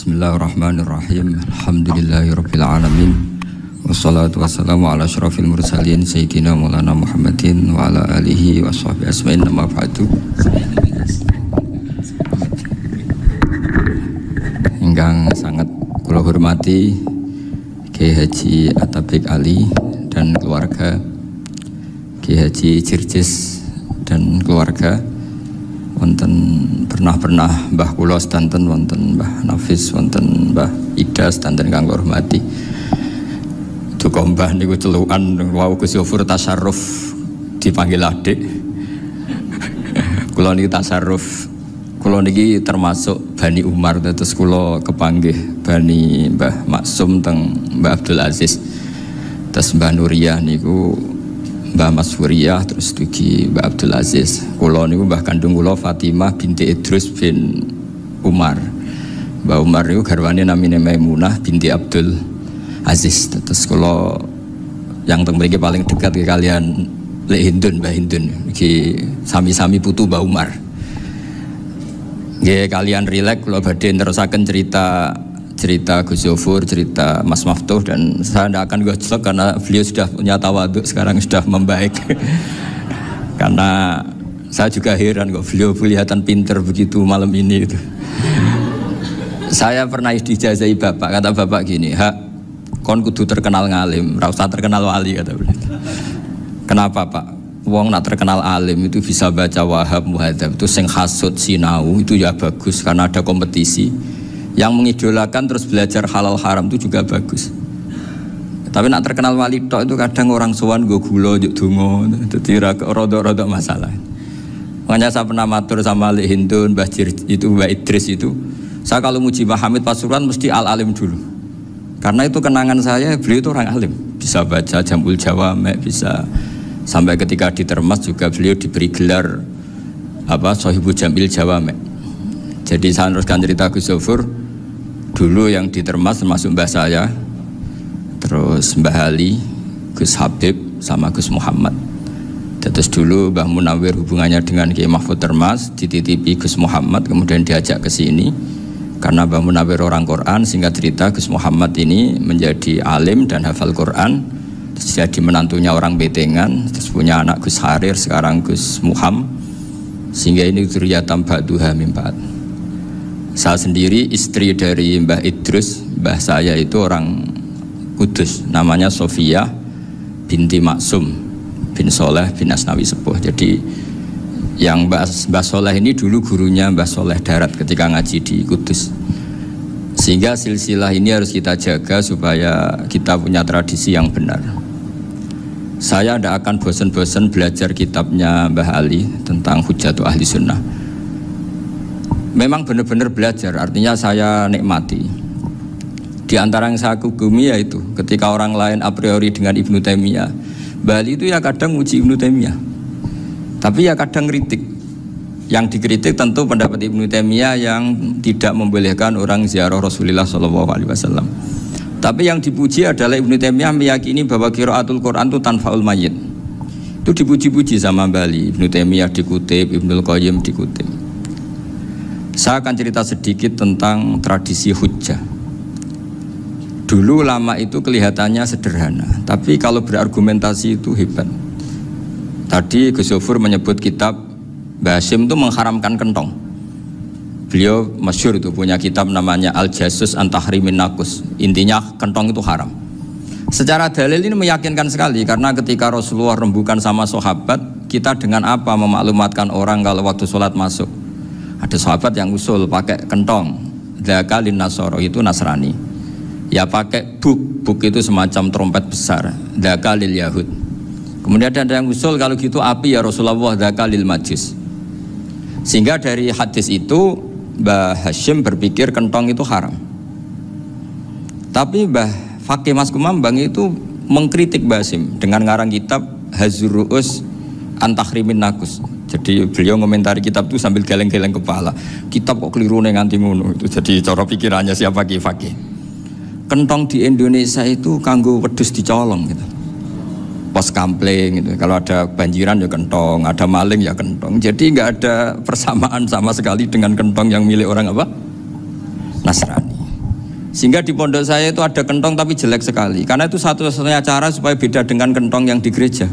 Bismillahirrahmanirrahim. Alhamdulillahirabbil alamin. Wassalatu wassalamu ala asyrafil mursalin sayyidina Maulana Muhammadin wa ala alihi washabbihi asma'in amma ba'du. Ingkang sangat kula hormati Kiai Haji Atabik Ali dan keluarga, Kiai Haji Jirjis dan keluarga, wonten pernah Mbah kula sedanten, wonten Mbah Nafis, wonten Mbah Ida sedanten kang hormati. Duka Mbah niku celukan wau Gus Yofur tasarruf dipanggil adik. Kula niki tasarruf. Kula niki termasuk Bani Umar, terus kula kepanggih Bani Mbah Maksum teng Mbah Abdul Aziz. Terus Mbah Nuriyah niku Mbah Mas Furiyah, terus dugi Mbah Abdul Aziz. Kula niku mbah kandung kula Fatimah binti Idrus bin Umar. Mbah Umar niku garwane namine Maimunah binti Abdul Aziz. Terus kula yang teng mriki paling dekat ke kalian Lek Hindun, Mbah Hindun iki sami-sami putu Mbah Umar. Nggih kalian rileks kula badhe nerusaken cerita Gus Yofur, cerita Mas Maftuh, dan saya tidak akan gojlok karena beliau sudah punya tawaduk, sekarang sudah membaik. Karena saya juga heran kok beliau kelihatan pinter begitu malam ini itu. Saya pernah dijazahi bapak, kata bapak gini, "Hak, kon kudu terkenal ngalim, ora usah terkenal wali," kata beliau. Kenapa Pak? Wong nak terkenal alim itu bisa baca Wahab Muhadzab, itu sing hasud sinau itu ya bagus karena ada kompetisi. Yang mengidolakan terus belajar halal haram itu juga bagus. Tapi nak terkenal wali tok itu kadang orang sowan nggo gula njuk donga, dadi rada-rada masalah. Makanya saya pernah matur sama Lek Hindun, Mbah itu Mbah Idris itu. Saya kalau muji Mbah Hamid Pasuruan mesti al-alim dulu. Karena itu kenangan saya, beliau itu orang alim, bisa baca Jamul Jawamek, bisa sampai ketika di Termas juga beliau diberi gelar Shahibul Jamil Jawamek. Jadi saya teruskan cerita Gus Yofur. Dulu yang di Termas termasuk mbah saya, terus Mbah Ali, Gus Habib, sama Gus Muhammad. Terus dulu Mbah Munawir hubungannya dengan Kiai Mahfud Termas, dititipi Gus Muhammad, kemudian diajak ke sini. Karena Mbah Munawir orang Quran, singkat cerita Gus Muhammad ini menjadi alim dan hafal Quran. Terus jadi menantunya orang Betengan, terus punya anak Gus Harir, sekarang Gus Muham. Sehingga ini dzurriyyatan ba'duha min ba'd. Saya sendiri istri dari Mbah Idrus, mbah saya itu orang Kudus, namanya Sofia binti Maksum bin Soleh bin Asnawi Sepuh. Jadi yang Mbah Soleh ini dulu gurunya Mbah Soleh Darat ketika ngaji di Kudus. Sehingga silsilah ini harus kita jaga supaya kita punya tradisi yang benar. Saya tidak akan bosan-bosan belajar kitabnya Mbah Ali tentang Hujatul Ahli Sunnah. Memang benar-benar belajar, artinya saya nikmati. Di antara yang saya kagumi yaitu ketika orang lain a priori dengan Ibnu Taimiyah, Bali itu ya kadang uji Ibnu Taimiyah, tapi ya kadang kritik. Yang dikritik tentu pendapat Ibnu Taimiyah yang tidak membolehkan orang ziarah Rasulullah SAW. Tapi yang dipuji adalah Ibnu Taimiyah meyakini bahwa qiraatul Quran itu tanfaul mayyit. Itu dipuji-puji sama Bali. Ibnu Taimiyah dikutip, Ibnul Qayyim dikutip. Saya akan cerita sedikit tentang tradisi hujjah. Dulu ulama itu kelihatannya sederhana, tapi kalau berargumentasi itu hebat. Tadi Gus Yofur menyebut kitab Mbah Hasyim itu mengharamkan kentong. Beliau masyhur itu punya kitab namanya Al-Jasus an Tahrimin Nakus. Intinya kentong itu haram. Secara dalil ini meyakinkan sekali, karena ketika Rasulullah rembukan sama sahabat, kita dengan apa memaklumatkan orang kalau waktu sholat masuk? Ada sahabat yang usul pakai kentong, dzakalin nasoro itu Nasrani. Ya pakai buk itu semacam trompet besar, dzakalil Yahud. Kemudian ada yang usul kalau gitu api ya Rasulullah, dzakalil Majus. Sehingga dari hadis itu Mbah Hasyim berpikir kentong itu haram. Tapi Mbah Fakih Mas Kumambang itu mengkritik Mbah Hasyim dengan ngarang kitab Hazurru'us an Tahrimin Nakus. Jadi beliau ngomentari kitab itu sambil geleng-geleng kepala. Kitab kok keliru nganti ngono itu. Jadi cara pikirannya siapa Ki Fakih. Kentong di Indonesia itu kanggo wedhus dicolong gitu. Pos kampling gitu. Kalau ada banjiran ya kentong, ada maling ya kentong. Jadi nggak ada persamaan sama sekali dengan kentong yang milik orang apa? Nasrani. Sehingga di pondok saya itu ada kentong tapi jelek sekali. Karena itu satu-satunya cara supaya beda dengan kentong yang di gereja.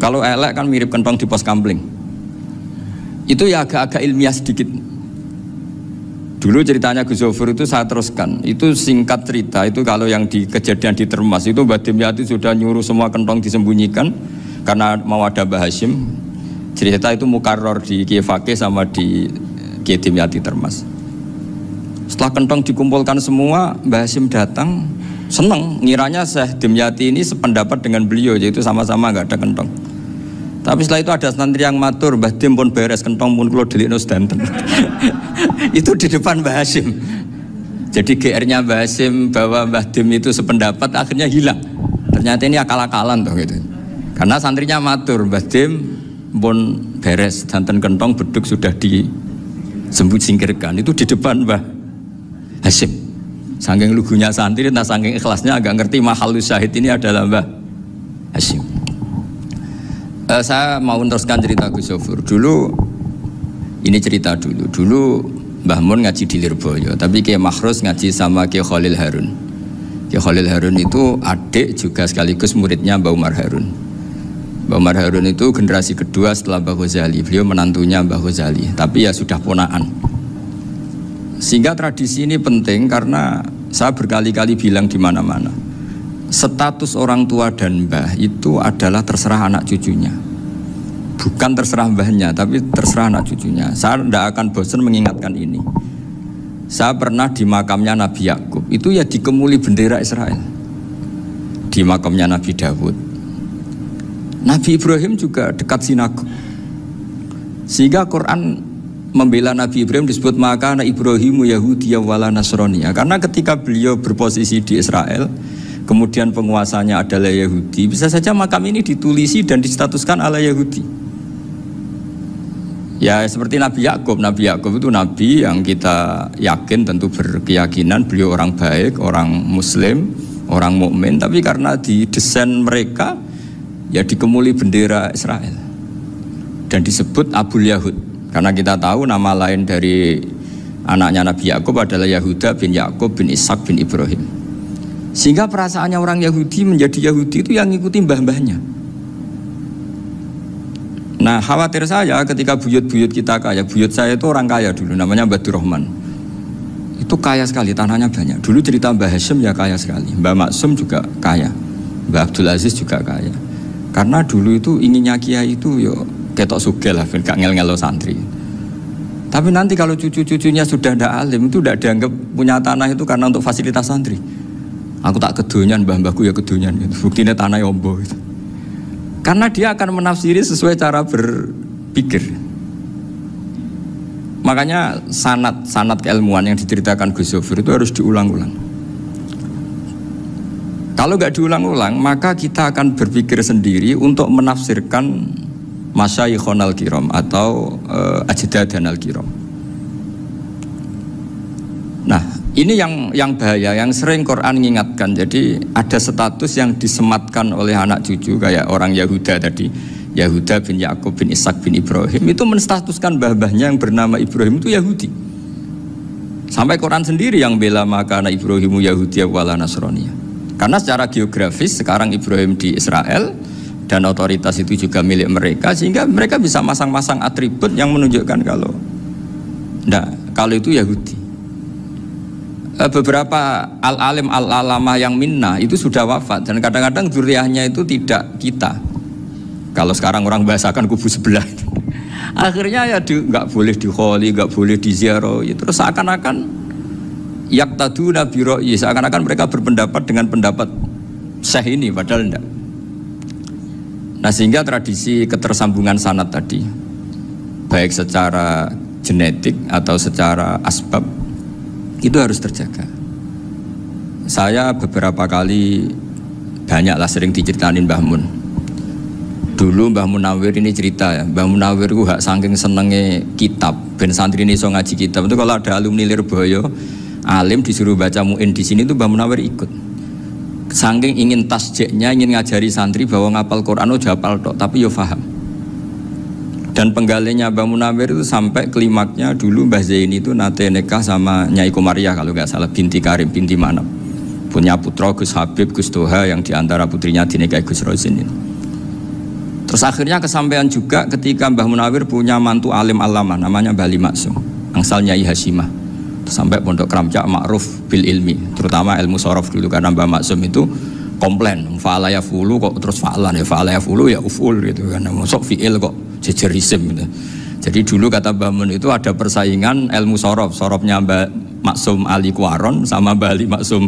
Kalau elek kan mirip kentong di pos kampling. Itu ya agak-agak ilmiah sedikit. Dulu ceritanya Gus Zofur itu saya teruskan. Itu singkat cerita, itu kalau yang di kejadian di Termas itu Mbah Dimyati sudah nyuruh semua kentong disembunyikan karena mau ada Mbah Hashim. Cerita itu mukarror di Kiai Fakih sama di Kiai Dimyati Termas. Setelah kentong dikumpulkan semua, Mbah Hashim datang, seneng, ngiranya Syekh Dimyati ini sependapat dengan beliau, yaitu sama-sama nggak ada kentong. Tapi setelah itu ada santri yang matur, Mbah Dim pun beres kentong pun kulo delikno sedanten. Itu di depan Mbah Hashim. Jadi GR-nya Mbah Hashim bahwa Mbah Dim itu sependapat akhirnya hilang. Ternyata ini akal-akalan toh gitu. Karena santrinya matur, Mbah Dim pun beres sedanten kentong beduk sudah disembut singkirkan. Itu di depan Mbah Hashim. Saking lugunya santri, nah saking ikhlasnya agak ngerti mahalus syahid ini adalah Mbah Hashim. Saya mau meneruskan cerita Gus Zofur. Dulu, ini cerita dulu. Dulu Mbah Mun ngaji di Lirboyo, tapi Kiai Makhrus ngaji sama Kiai Khalil Harun. Kiai Khalil Harun itu adik juga sekaligus muridnya Mbah Umar Harun. Mbah Umar Harun itu generasi kedua setelah Mbah Ghazali. Beliau menantunya Mbah Ghazali, tapi ya sudah ponaan. Sehingga tradisi ini penting karena saya berkali-kali bilang di mana-mana. Status orang tua dan mbah itu adalah terserah anak cucunya. Bukan terserah mbahnya, tapi terserah anak cucunya. Saya tidak akan bosan mengingatkan ini. Saya pernah di makamnya Nabi Yakub, itu ya dikemuli bendera Israel. Di makamnya Nabi Dawud. Nabi Ibrahim juga dekat sinagog. Sehingga Quran membela Nabi Ibrahim disebut maka anak Ibrahimu Yahudi wala Nasraniya. Karena ketika beliau berposisi di Israel, kemudian penguasanya adalah Yahudi, bisa saja makam ini ditulisi dan distatuskan ala Yahudi. Ya seperti Nabi Yakub. Nabi Yakub itu nabi yang kita yakin tentu berkeyakinan beliau orang baik, orang Muslim, orang mukmin. Tapi karena di desain mereka ya dikemuli bendera Israel dan disebut Abul Yahud. Karena kita tahu nama lain dari anaknya Nabi Yakub adalah Yahuda bin Yakub bin Ishak bin Ibrahim. Sehingga perasaannya orang Yahudi menjadi Yahudi itu yang ngikuti mbah-mbahnya. Nah khawatir saya ketika buyut-buyut kita kaya. Buyut saya itu orang kaya dulu, namanya Mbah Durrahman. Itu kaya sekali, tanahnya banyak. Dulu cerita Mbah Hashim ya kaya sekali. Mbah Maksum juga kaya, Mbah Abdul Aziz juga kaya. Karena dulu itu inginnya kiai itu yo ketok sugih lah, gak ngel-ngelo santri. Tapi nanti kalau cucu-cucunya sudah tidak alim, itu tidak dianggap punya tanah itu karena untuk fasilitas santri. Aku tak kedonyan, mbah-mbahku ya kedonyan. Buktinya tanah yombo itu. Karena dia akan menafsiri sesuai cara berpikir. Makanya sanad keilmuan yang diceritakan Gus Zofur itu harus diulang-ulang. Kalau nggak diulang-ulang, maka kita akan berpikir sendiri untuk menafsirkan Masyayikhon al-Kiram atau Ajdadan al-Kiram. Nah, ini yang bahaya, yang sering Quran mengingatkan. Jadi ada status yang disematkan oleh anak cucu kayak orang Yahuda tadi, Yahuda bin Yakub bin Ishak bin Ibrahim, itu menstatuskan mbah-mbahnya yang bernama Ibrahim itu Yahudi. Sampai Quran sendiri yang bela maka anak Ibrahimu Yahudi wala Nasraniya. Karena secara geografis sekarang Ibrahim di Israel dan otoritas itu juga milik mereka, sehingga mereka bisa masang-masang atribut yang menunjukkan kalau itu Yahudi. Beberapa al-alim al-alamah yang minnah itu sudah wafat dan kadang-kadang dzurriyyahnya itu tidak kita. Kalau sekarang orang bahasakan kubu sebelah. Akhirnya ya nggak boleh dikholi, nggak boleh diziarah. Terus seakan-akan yaqtaduna bi ra'yi, seakan-akan mereka berpendapat dengan pendapat syekh ini, padahal enggak. Nah sehingga tradisi ketersambungan sanad tadi, baik secara genetik atau secara asbab, itu harus terjaga. Saya beberapa kali banyaklah sering diceritain Mbah Mun. Dulu Mbah Munawir ini cerita ya, Mbah Munawir itu saking senenge kitab, ben santri ini so ngaji kitab. Itu kalau ada alumni Lirboyo, alim disuruh baca muin di sini itu Mbah Munawir ikut. Saking ingin tasjeknya, ingin ngajari santri bahwa ngapal Quran itu hafal tok, tapi yo paham. Dan penggalinya Mbah Munawir itu sampai klimaknya dulu Mbah Zaini itu nate nikah sama Nyai Komariah kalau nggak salah, binti Karim, binti Manap. Punya putra Gus Habib, Gus Toha yang diantara putrinya dinikahi Gus Rosin ini. Terus akhirnya kesampaian juga ketika Mbah Munawir punya mantu alim alama namanya Mbah Ali Maksum, angsal Nyai Hasyimah. Sampai pondok Kramcak ma'ruf bil ilmi, terutama ilmu sorof dulu karena Mbah Maksum itu komplain, fa'ala ya fulu kok terus fa'alan ya, fa'ala ya fulu ya uful gitu kan, masuk fi'il kok jejer isim gitu. Jadi dulu kata Mbah Mun itu ada persaingan ilmu sorof, sorofnya Mbah Maksum Ali Kuaron sama Mbah Ali Maksum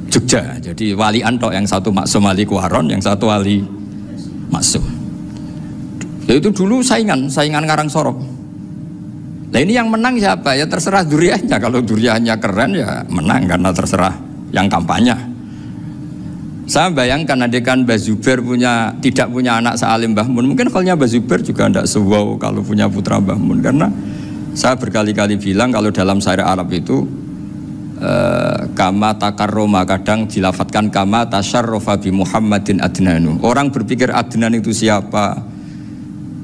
Jogja. Jadi wali antok, yang satu Maksum Ali Kuaron, yang satu Ali Maksum. Ya itu dulu saingan ngarang sorof. Nah ini yang menang siapa? Ya terserah duriahnya. Kalau duriahnya keren ya menang karena terserah yang kampanye. Saya bayangkan adekan Mbah Zubair tidak punya anak sealim Mbah Mun, mungkin kalau Mbah Zubair juga tidak sewow kalau punya putra Mbah Mun, karena saya berkali-kali bilang kalau dalam syair Arab itu kama takarroma, kadang dilafatkan kama tasyarrofa bi Muhammadin adnanu. Orang berpikir Adnan itu siapa?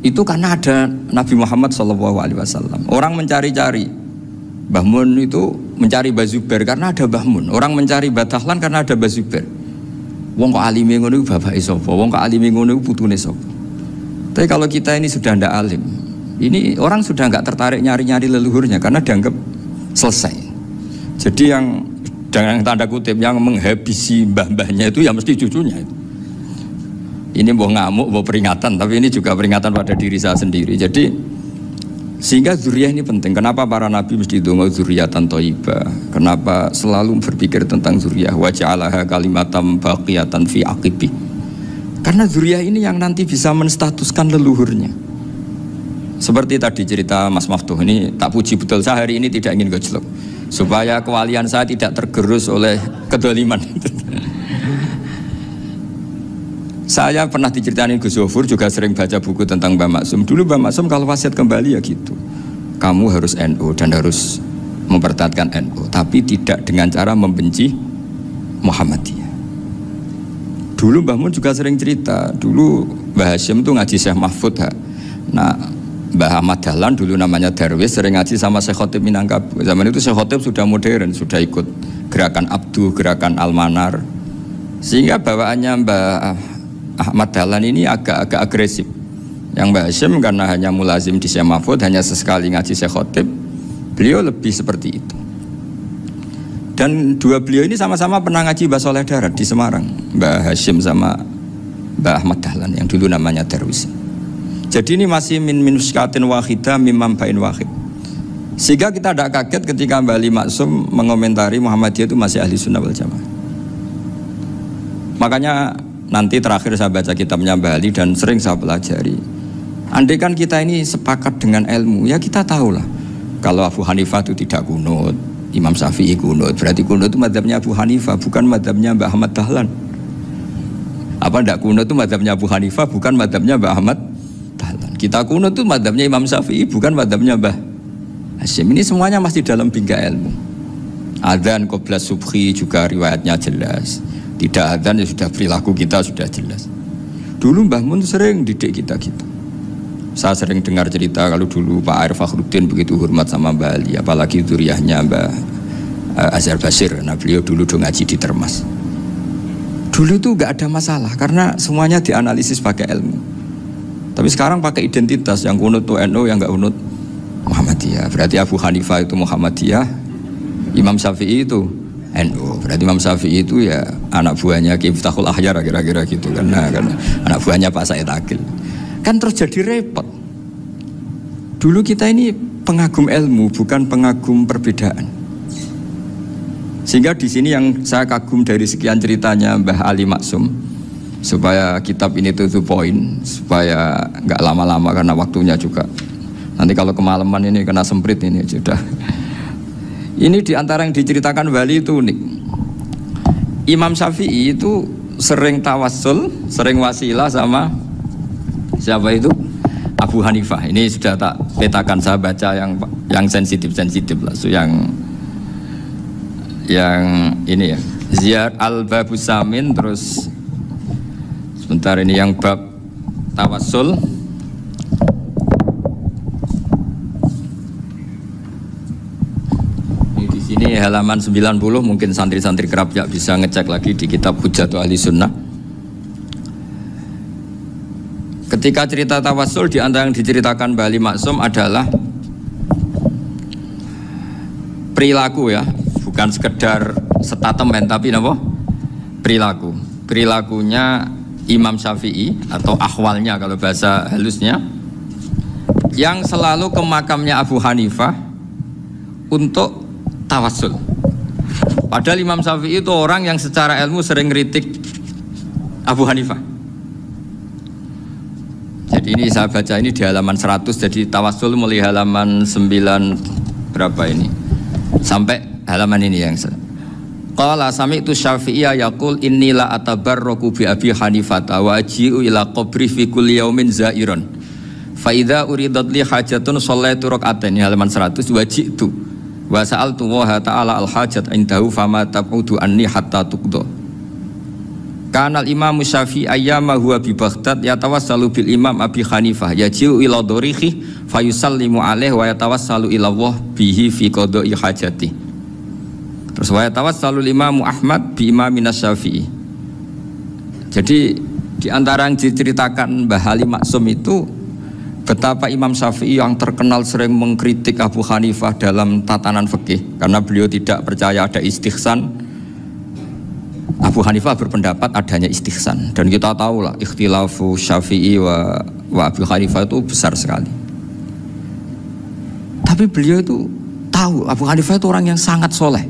Itu karena ada Nabi Muhammad SAW. Orang mencari-cari Mbah Mun itu mencari Mbah Zubair karena ada Mbah Mun. Orang mencari Mbah Dahlan karena ada Mbah Zubair. Wong kok alime ngono iku bapake sapa? Wong kok alime ngono iku putune sapa? Tapi kalau kita ini sudah ndak alim, ini orang sudah nggak tertarik nyari-nyari leluhurnya karena dianggap selesai. Jadi yang dengan tanda kutip yang menghabisi mbah-mbahnya itu ya mesti cucunya itu. Ini mau ngamuk, mau peringatan, tapi ini juga peringatan pada diri saya sendiri. Jadi sehingga zuriyah ini penting. Kenapa para nabi mesti donga zuriyatan thayyibah? Kenapa selalu berpikir tentang zuriyah? Wa ja'alaha kalimatam baqiyatan fi aqibi. Karena zuriyah ini yang nanti bisa menstatuskan leluhurnya. Seperti tadi cerita Mas Maftuh, ini tak puji betul, saya hari ini tidak ingin gojlok supaya kewalian saya tidak tergerus oleh kedoliman. Saya pernah diceritain Gus Zofur, juga sering baca buku tentang Mbah Maksum. Dulu Mbah Maksum kalau wasiat kembali ya gitu, kamu harus NU dan harus mempertahankan NU, tapi tidak dengan cara membenci Muhammadiyah. Dulu Mbah Mun juga sering cerita, dulu Mbah Hashim itu ngaji Syekh Mahfud. Nah Mbah Ahmad Dahlan dulu namanya Darwis, sering ngaji sama Syekh Khotib Minangkabau. Zaman itu Syekh Khotib sudah modern, sudah ikut gerakan Abdu, gerakan Almanar. Sehingga bawaannya Mbah Ahmad Dahlan ini agak agresif. Yang Mbah Hashim karena hanya mulazim di Syekh Mahfud, hanya sesekali ngaji Syekh Khotib, beliau lebih seperti itu. Dan dua beliau ini sama-sama pernah ngaji Mbah Soleh Darat di Semarang, Mbah Hashim sama Mbah Ahmad Dahlan yang dulu namanya Darwis. Jadi ini masih min minuskatin wahidah mimam bain wahid. Sehingga kita tidak kaget ketika Mbah Ali Maksum mengomentari Muhammadiyah itu masih ahli sunnah wal jamaah. Makanya nanti terakhir saya baca kitabnya Mbah Ali dan sering saya pelajari. Andai kan kita ini sepakat dengan ilmu, ya kita tahulah kalau Abu Hanifah itu tidak kunut, Imam Syafi'i kunut, berarti kunut itu mazhabnya Abu Hanifah, bukan mazhabnya Mbah Ahmad Dahlan. Apa tidak kunut itu mazhabnya Abu Hanifah, bukan mazhabnya Mbah Ahmad Dahlan. Kita kunut itu mazhabnya Imam Syafi'i, bukan mazhabnya Mbah Hashim. Ini semuanya masih dalam bingkai ilmu. Adzan qobla subhi juga riwayatnya jelas. Tidak adzan ya sudah, perilaku kita sudah jelas. Dulu Mbah Mun sering didik kita gitu. Saya sering dengar cerita kalau dulu Pak Arif Fakhruddin begitu hormat sama Mbah Ali, apalagi zuriyahnya Mbah Azhar Basir. Nah beliau dulu ngaji di Termas. Dulu itu nggak ada masalah karena semuanya dianalisis pakai ilmu. Tapi sekarang pakai identitas, yang kunut tuh NU, yang nggak kunut Muhammadiyah. Berarti Abu Hanifah itu Muhammadiyah, Imam Syafi'i itu NU. Berarti Imam Syafi'i itu ya anak buahnya Ki Miftahul Ahyar kira-kira gitu kan. Nah, kan anak buahnya Pak Said Akil. Kan terus jadi repot. Dulu kita ini pengagum ilmu, bukan pengagum perbedaan. Sehingga di sini yang saya kagum dari sekian ceritanya Mbah Ali Maksum, supaya kitab ini to the point, supaya nggak lama-lama karena waktunya juga. Nanti kalau kemalaman ini kena semprit ini sudah. Ini diantara yang diceritakan Bali itu unik. Imam Syafi'i itu sering tawassul, sering wasilah sama siapa itu? Abu Hanifah. Ini sudah tak petakan, saya baca yang sensitif lah. So yang ini ya. Ziyad al-Babus Samin, terus sebentar ini yang bab tawassul. Ini halaman 90, mungkin santri-santri Kerapjak bisa ngecek lagi di kitab Hujjatu Ahli Sunnah. Ketika cerita tawassul, di antara yang diceritakan Mbah Ali Maksum adalah perilaku ya, bukan sekedar statement tapi apa? Perilaku. Perilakunya Imam Syafi'i atau ahwalnya kalau bahasa halusnya, yang selalu ke makamnya Abu Hanifah untuk tawassul. Padahal Imam Syafi'i itu orang yang secara ilmu sering ngeritik Abu Hanifah. Jadi ini saya baca ini di halaman 100, jadi tawassul mulai halaman 9 berapa ini sampai halaman ini yang qala sami'tu Syafi'iyya yaqul inni la atabarraku bi Abi Hanifah wa aji'u ila qabri fi kulli yaumin za'iran fa idza uridat li hajatun shallaitu rak'atain, halaman 100, wa ji'tu wa sa'altu wa ta'ala al hajat indahu fama tab'udu anni hatta tuqda. Kanal Imam Syafi'i ayyama huwa bi Baghdad yatawassalu bil Imam Abi Hanifah yaji'u ila dorihi fayusallimu alaihi wa yatawassalu ila Allah bihi fi qada'i hajati. Terus wa yatawassalu Imam Ahmad bi Imam Syafi'i. Jadi di antara yang diceritakan Mbah Ali Maksum itu betapa Imam Syafi'i yang terkenal sering mengkritik Abu Hanifah dalam tatanan fikih karena beliau tidak percaya ada istihsan. Abu Hanifah berpendapat adanya istihsan, dan kita tahu lah ikhtilafu Syafi'i wa Abu Hanifah itu besar sekali. Tapi beliau itu tahu Abu Hanifah itu orang yang sangat soleh.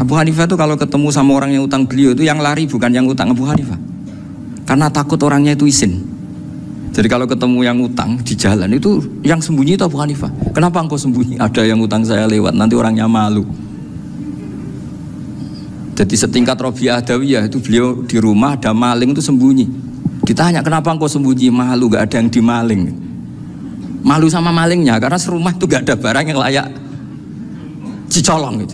Abu Hanifah itu kalau ketemu sama orang yang utang beliau itu yang lari bukan yang utang Abu Hanifah, karena takut orangnya itu izin. Jadi kalau ketemu yang utang di jalan itu yang sembunyi itu Abu Hanifah. Kenapa engkau sembunyi? Ada yang utang saya lewat, nanti orangnya malu. Jadi setingkat Robiah Adawiyah itu beliau di rumah ada maling itu sembunyi. Ditanya kenapa engkau sembunyi? Malu, gak ada yang dimaling. Malu sama malingnya karena serumah itu gak ada barang yang layak dicolong gitu.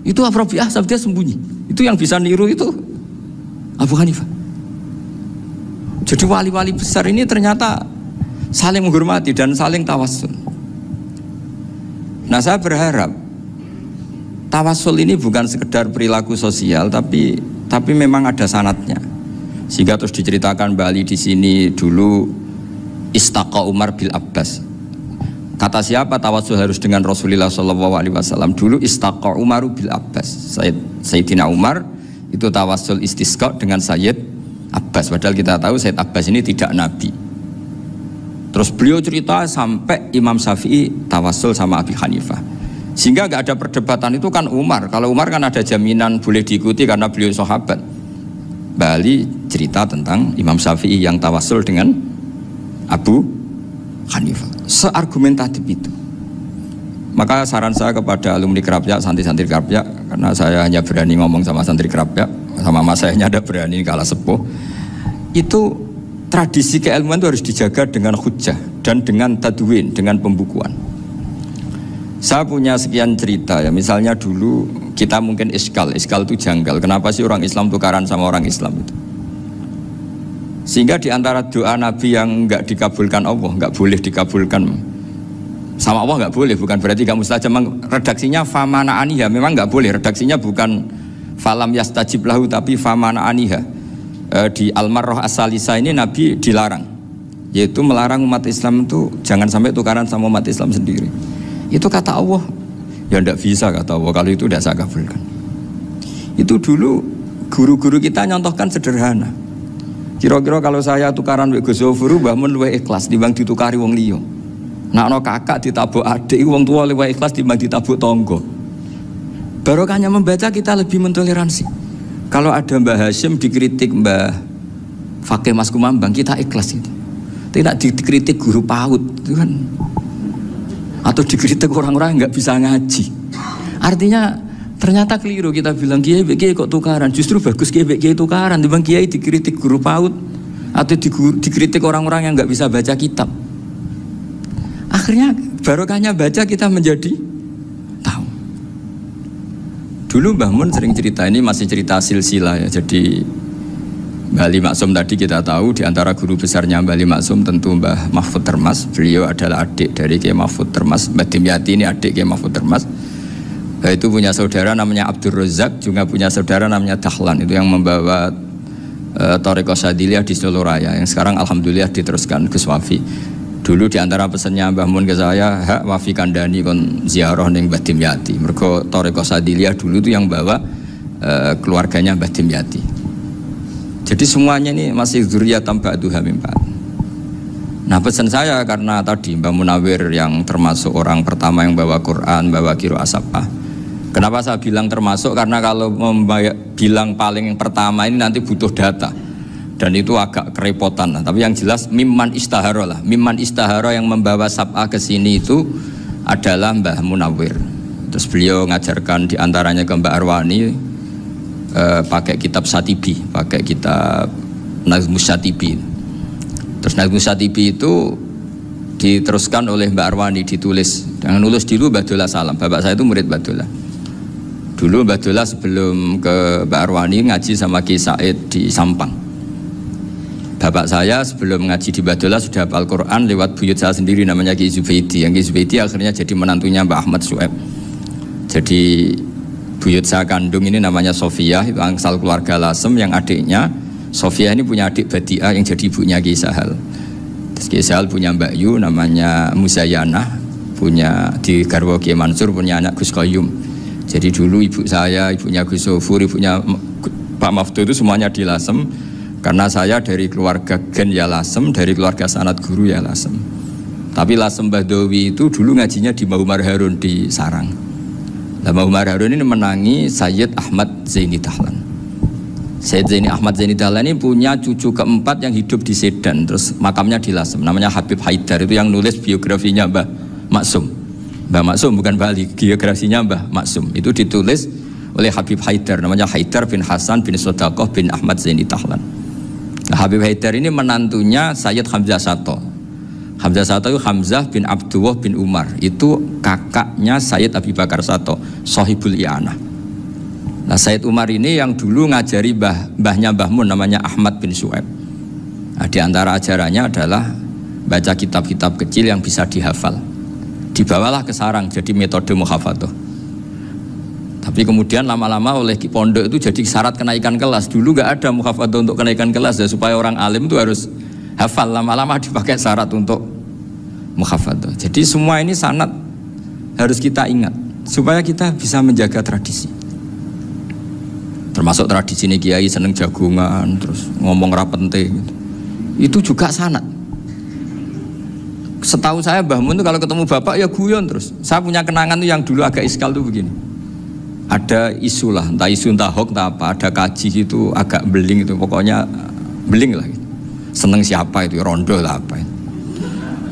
Itu Robiah dia sembunyi. Itu yang bisa niru itu Abu Hanifah. Jadi wali-wali besar ini ternyata saling menghormati dan saling tawassul. Nah saya berharap tawassul ini bukan sekedar perilaku sosial, tapi memang ada sanadnya. Sehingga terus diceritakan Bali di sini dulu istaqa Umar bil Abbas. Kata siapa tawassul harus dengan Rasulullah SAW? Dulu istaqa Umar bil Abbas. Sayyidina Umar itu tawassul istisqa dengan Sayyid Abbas. Padahal kita tahu Sayyid Abbas ini tidak nabi. Terus beliau cerita sampai Imam Syafi'i tawassul sama Abi Hanifah. Sehingga gak ada perdebatan, itu kan Umar. Kalau Umar kan ada jaminan boleh diikuti karena beliau sahabat. Bali cerita tentang Imam Syafi'i yang tawassul dengan Abu Hanifah. Seargumentatif itu. Maka saran saya kepada alumni Kerapjak, santri-santri Kerapjak, karena saya hanya berani ngomong sama santri Kerapjak, sama mas saya ada berani kalah sepuh. Itu tradisi keilmuan itu harus dijaga dengan hujjah dan dengan tadwin, dengan pembukuan. Saya punya sekian cerita ya, misalnya dulu kita mungkin iskal itu janggal. Kenapa sih orang Islam tukaran sama orang Islam itu? Sehingga di antara doa Nabi yang enggak dikabulkan Allah, enggak boleh dikabulkan sama Allah, enggak boleh, bukan berarti enggak mustajab. Redaksinya famana aniha, memang enggak boleh. Redaksinya bukan falam yastajib lahu tapi famana aniha. Di Al-Marrah As-Salisa ini Nabi dilarang, yaitu melarang umat Islam itu jangan sampai tukaran sama umat Islam sendiri. Itu kata Allah, ya tidak bisa kata Allah, kalau itu tidak saya kabulkan. Itu dulu guru-guru kita nyontohkan sederhana. Kira-kira kalau saya tukaran wek Gus Zofuru, Mbah Mun luwih ikhlas dibanding ditukari wong liya. Nek ana kakak ditabuk adik, wong tua luwih ikhlas dibanding ditabuk tangga. Barokahnya membaca kita lebih mentoleransi. Kalau ada Mbah Hashim dikritik Mbah Fakih Mas Kumambang, kita ikhlas itu. Tidak dikritik guru PAUD, itu kan. Atau dikritik orang-orang yang nggak bisa ngaji. Artinya ternyata keliru kita bilang kiai kok tukaran. Justru bagus kiai tukaran dibanding kiai dikritik guru PAUD atau dikritik orang-orang yang nggak bisa baca kitab. Akhirnya barokahnya baca kita menjadi tahu. Dulu Mbah Mun sering cerita, ini masih cerita silsilah ya. Jadi Mbah Ali Maksum tadi kita tahu di antara guru besarnya Mbah Ali Maksum tentu Mbah Mahfud Termas. Beliau adalah adik dari Kiai Mahfud Termas. Mbah Dimyati ini adik Kiai Mahfud Termas. Itu punya saudara namanya Abdul Razak, juga punya saudara namanya Dahlan, itu yang membawa Thariqah Syadziliyah di Solo Raya, yang sekarang alhamdulillah diteruskan Gus Wafi. Dulu diantara pesannya Mbah Mun ke saya, hak Wafi kandani kon ziarah ning Mbah Dimyati. Mergo Thariqah Syadziliyah dulu itu yang bawa keluarganya Mbah Dimyati. Jadi semuanya ini masih dzurriyyatan ba'duha min ba'd. Nah pesan saya karena tadi Mbah Munawir yang termasuk orang pertama yang bawa Quran, bawa Qiraah Sab'ah. Kenapa saya bilang termasuk? Karena kalau bilang paling yang pertama ini nanti butuh data dan itu agak kerepotan. Tapi yang jelas mimman istahara lah. Mimman istahara yang membawa Sab'ah ke sini itu adalah Mbah Munawir. Terus beliau ngajarkan diantaranya ke Mbak Arwani pakai kitab Satibi, pakai kitab Nazmus Satibi. Terus Nazmus Satibi itu diteruskan oleh Mbak Arwani, ditulis. Yang nulis dulu Mbak Dola Salam. Bapak saya itu murid Mbak Dola. Dulu Mbak Dola sebelum ke Mbak Arwani ngaji sama Ki Said di Sampang. Bapak saya sebelum ngaji di Mbak Dola sudah hafal Quran lewat buyut saya sendiri namanya Ki Zubaidi. Yang Ki Zubaidi akhirnya jadi menantunya Mbak Ahmad Syuaib. Jadi buyut saya kandung ini namanya Sofiyah, itu angsal keluarga Lasem, yang adiknya Sofia ini punya adik Badi'ah yang jadi ibunya Ki Sahal. Terus Ki Sahal punya Mbak Yu namanya Muzayanah, punya di garwa Ki Mansur punya anak Gus Qayyum. Jadi dulu ibu saya, ibunya Gus Sofur, ibunya Pak Maftu itu semuanya di Lasem. Karena saya dari keluarga Gen ya Lasem, dari keluarga sanad guru ya Lasem. Tapi Lasem Badawi itu dulu ngajinya di Mbah Umar Harun di Sarang. Nah, Mbah Umar Harun ini menangi Sayyid Ahmad Zaini Dahlan. Sayyid Zaini Ahmad Zaini Dahlan ini punya cucu keempat yang hidup di Sedan, terus makamnya di Lasem, namanya Habib Haidar, itu yang nulis biografinya Mbah Maksum. Mbah Maksum bukan Bali, biografinya Mbah Maksum itu ditulis oleh Habib Haidar, namanya Haidar bin Hasan bin Sodaqoh bin Ahmad Zaini Dahlan. Nah, Habib Haidar ini menantunya Sayyid Hamzah Sato. Hamzah Sato itu Hamzah bin Abdullah bin Umar, itu kakaknya Sayyid Abi Bakar Sato, Sohibul I'anah. Nah Sayyid Umar ini yang dulu ngajari mbahnya Mbah Mun namanya Ahmad bin Syuaib. Nah, di antara ajarannya adalah baca kitab-kitab kecil yang bisa dihafal. Dibawalah ke sarang jadi metode muhafadzah. Tapi kemudian lama-lama oleh pondok itu jadi syarat kenaikan kelas. Dulu nggak ada muhafadzah untuk kenaikan kelas ya, supaya orang alim itu harus hafal. Lama-lama dipakai syarat untuk muhafadzah. Jadi semua ini sanad harus kita ingat supaya kita bisa menjaga tradisi. Termasuk tradisi ini kiai seneng jagungan, terus ngomong rapenting gitu. Itu juga sanad. Setahu saya Mbah Mun itu kalau ketemu bapak ya guyon terus. Saya punya kenangan tuh yang dulu agak iskal tuh begini. Ada isu lah, entah isu entah hoax entah apa, ada kaji itu agak beling itu, pokoknya beling lah gitu. Seneng siapa itu, rondo lah apa itu.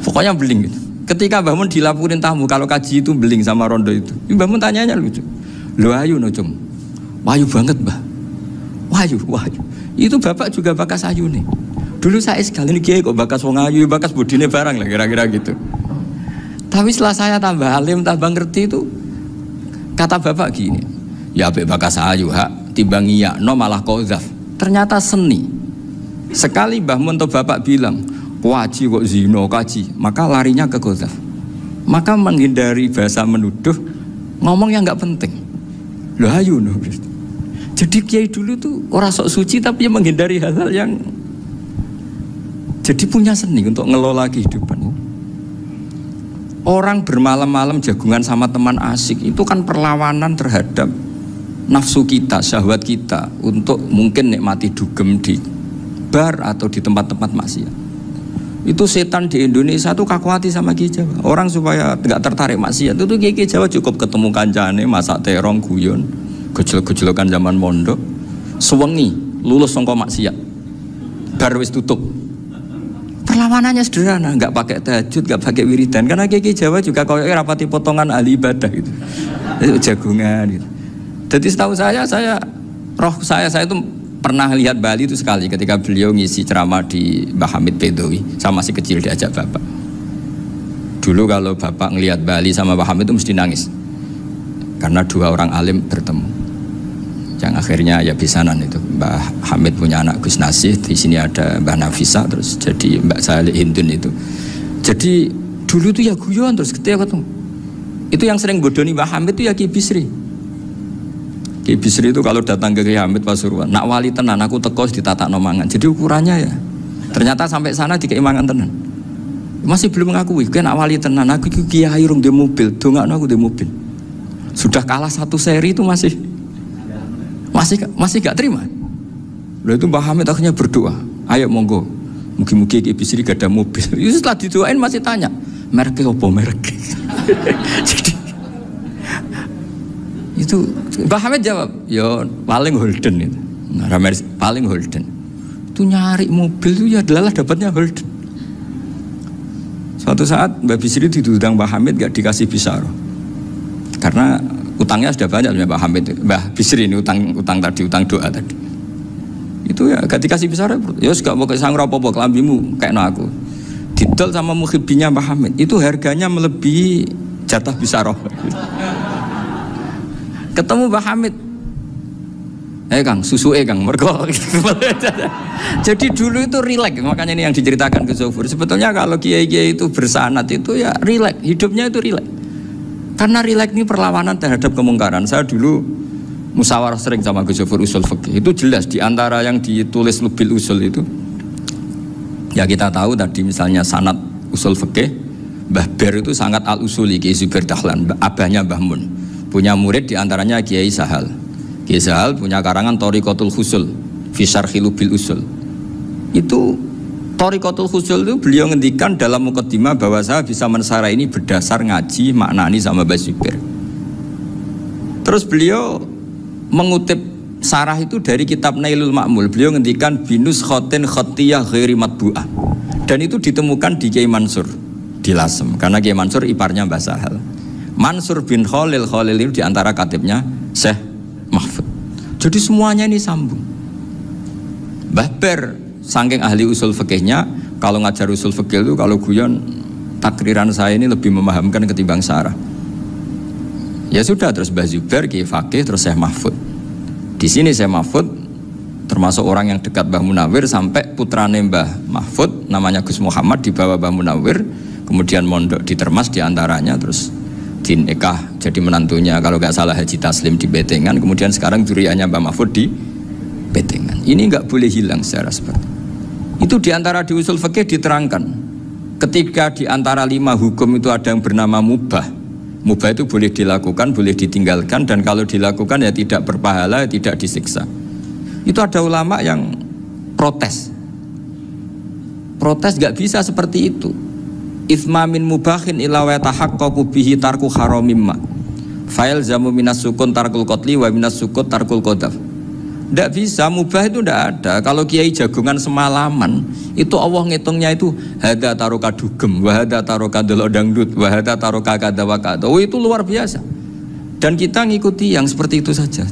Pokoknya beling gitu. Ketika Mbah Mun dilaporin tamu kalau kaji itu beling sama rondo itu, Mbah Mun tanyanya lucu. Lo ayu no cung. Wahyu banget Mbah. Wahyu. Itu bapak juga bakas ayu nih. Dulu saya sekali ini kiai kok bakas wong ayu, bakas budine barang lah kira-kira gitu. Tapi setelah saya tambah alim, tambah ngerti itu, kata bapak gini, ya apik bakas ayu hak timbang iya no malah qadzaf. Ternyata seni. Sekali Mbah Mun atau bapak bilang, "Waji kok zina kaji," maka larinya ke qadzaf. Maka menghindari bahasa menuduh, ngomong yang enggak penting. Loh ayu no. Jadi kiai dulu tuh orang sok suci tapi menghindari hal-hal yang jadi punya seni untuk ngelola kehidupan. Orang bermalam-malam jagungan sama teman asik itu kan perlawanan terhadap nafsu kita, syahwat kita untuk mungkin nikmati dugem di bar atau di tempat-tempat maksiat. Itu setan di Indonesia tuh kakuati sama Ki Jawa. Orang supaya tidak tertarik maksiat itu Ki Jawa cukup ketemu kancane masak terong guyon, gejol-gejolokan zaman mondok, sewengi lulus sangka maksiat. Bar wis tutup. Perlawanannya sederhana, nggak pakai tahajud, nggak pakai wiridan, karena Ki Jawa juga koyoknya rapati potongan ahli ibadah gitu. Itu jagungan gitu. Jadi setahu saya itu pernah lihat Bali itu sekali ketika beliau ngisi ceramah di Mbah Hamid Bedowi. Saya masih kecil diajak bapak. Dulu kalau bapak ngelihat Bali sama Mbah Hamid itu mesti nangis karena dua orang alim bertemu. Yang akhirnya ya bisanan itu. Mbah Hamid punya anak Gus Nasih, di sini ada Mbah Nafisa, terus jadi Mbak Salih Hindun itu. Jadi dulu tuh ya guyon terus ketika ketemu. Itu yang sering bodoni Mbah Hamid itu ya Ki Bisri. Ki Bisri itu kalau datang ke Kiai Hamid Pasuruan, nak wali tenan aku teko ditatakno mangan. Jadi ukurannya ya. Ternyata sampai sana dikei mangan tenan. Masih belum mengakui, kan nak wali tenan aku kiai rung di mobil, dongakno aku di mobil. Sudah kalah satu seri itu masih gak terima. Lalu itu Mbah Hamid akhirnya berdoa, ayo monggo, mugi-mugi Ki Bisri gak ada mobil. Itu setelah didoain masih tanya, mereknya apa mereknya? Jadi itu Mbah Hamid jawab, ya paling Holden itu. Nah, paling Holden. Itu nyari mobil itu ya adalah dapatnya Holden. Suatu saat Mbah Bisri diundang Mbah Hamid gak dikasih bisaroh. Karena utangnya sudah banyak Mbah Hamid, Mbah Bisri ini utang tadi, utang doa tadi. Itu ya gak dikasih bisaroh. Ya gak mau kesang apa-apa kelambimu kayak aku. Didol sama mukhibbinya Mbah Hamid. Itu harganya melebihi jatah bisaroh. Ketemu Mbah Hamid, Kang, susu Kang, mergo. Jadi dulu itu rileks, makanya ini yang diceritakan ke Zofur. Sebetulnya kalau kiai-kiai itu bersanat itu ya rileks, hidupnya itu rileks. Karena rileks ini perlawanan terhadap kemungkaran. Saya dulu musyawarah sering sama Gus Zofur usul fikih. Itu jelas di antara yang ditulis Lubil Usul itu. Ya kita tahu tadi misalnya sanad usul fikih, Mbah Ber itu sangat al-usuli, Kiai Zubair Dahlan, abahnya Mbah Mun. Punya murid diantaranya Kiai Sahal. Kiai Sahal punya karangan Thariqatul Husul fi Syarhi Lubil Usul. Itu Thariqatul Husul itu beliau ngendikan dalam mukaddimah bahwa saya bisa mensarai ini berdasar ngaji maknani sama Mbah Zubair. Terus beliau mengutip sarah itu dari kitab Nailul Ma'mul. Beliau ngendikan binus khotin khotiyah ghairi matbu'ah. Dan itu ditemukan di Kiai Mansur di Lasem, karena Kiai Mansur iparnya Mbah Sahal. Mansur bin Khalil itu diantara katibnya Syekh Mahfud. Jadi semuanya ini sambung. Mbah Ber saking ahli usul fikihnya, kalau ngajar usul fikih itu kalau guyon takriran saya ini lebih memahamkan ketimbang sarah. Ya sudah, terus Mbah Zubair Kiai Fakih, terus Syekh Mahfud. Di sini Syekh Mahfud termasuk orang yang dekat Mbah Munawir, sampai putrane Mbah Mahfud namanya Gus Muhammad dibawa Mbah Munawir, kemudian mondok di Termas diantaranya, terus dinikah jadi menantunya kalau nggak salah Haji Taslim di Betengan, kemudian sekarang duriannya Mbah Mahfud di Betengan. Ini nggak boleh hilang secara seperti itu. Diantara di usul fikih diterangkan, ketika diantara 5 hukum itu ada yang bernama mubah. Mubah itu boleh dilakukan, boleh ditinggalkan, dan kalau dilakukan ya tidak berpahala, tidak disiksa. Itu ada ulama yang protes nggak bisa seperti itu. Ithma min mubahin ila wa tahaqqaqu bihi tarku haramimma. Fail zamu minas sukun tarkul qatli wa minas sukut tarkul qadaf. Tidak bisa, mubah itu tidak ada. Kalau kiai jagungan semalaman, itu Allah ngitungnya itu hada taroka dugem, wahada taroka delok dangdut, wahada taroka kada wa kada. Oh, itu luar biasa. Dan kita ngikuti yang seperti itu saja.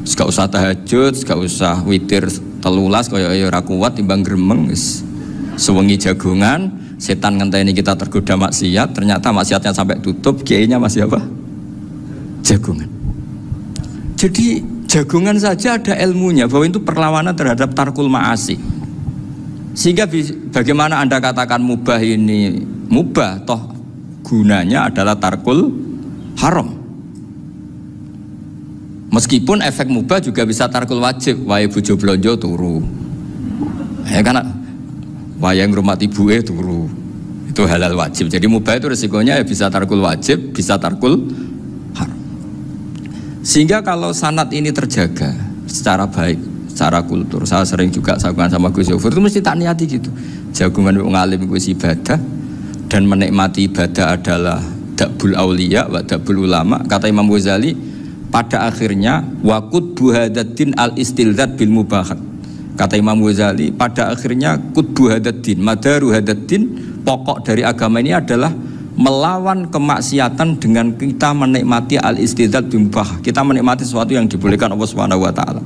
Gak usah tahajud, gak usah witir telulas kaya ora kuat timbang gremeng wis. Sewengi jagungan, setan ngenteni kita tergoda maksiat, ternyata maksiatnya sampai tutup, kiainya masih apa? Jagungan. Jadi jagungan saja ada ilmunya bahwa itu perlawanan terhadap tarkul ma'asi. Sehingga bagaimana Anda katakan mubah ini mubah, toh gunanya adalah tarkul haram. Meskipun efek mubah juga bisa tarkul wajib, wae bojo blonjo turu. Ya kan, wae ngrumati ibuke turu. Itu halal wajib. Jadi mubah itu resikonya ya bisa tarkul wajib, bisa tarkul haram. Sehingga kalau sanad ini terjaga secara baik, secara kultur, saya sering juga sakuan sama Gus Zofur itu mesti tak niati gitu. Jagungan wong alim kuwi ibadah, dan menikmati ibadah adalah dabul auliya wa dabul ulama. Kata Imam Ghazali, pada akhirnya waqud buhadatin al istilzat bil mubahat. Kata Imam Ghazali, pada akhirnya qutbu hadatin, madaru hadatin, pokok dari agama ini adalah melawan kemaksiatan dengan kita menikmati al-istidzat bimubah. Kita menikmati sesuatu yang dibolehkan Allah Subhanahu wa taala.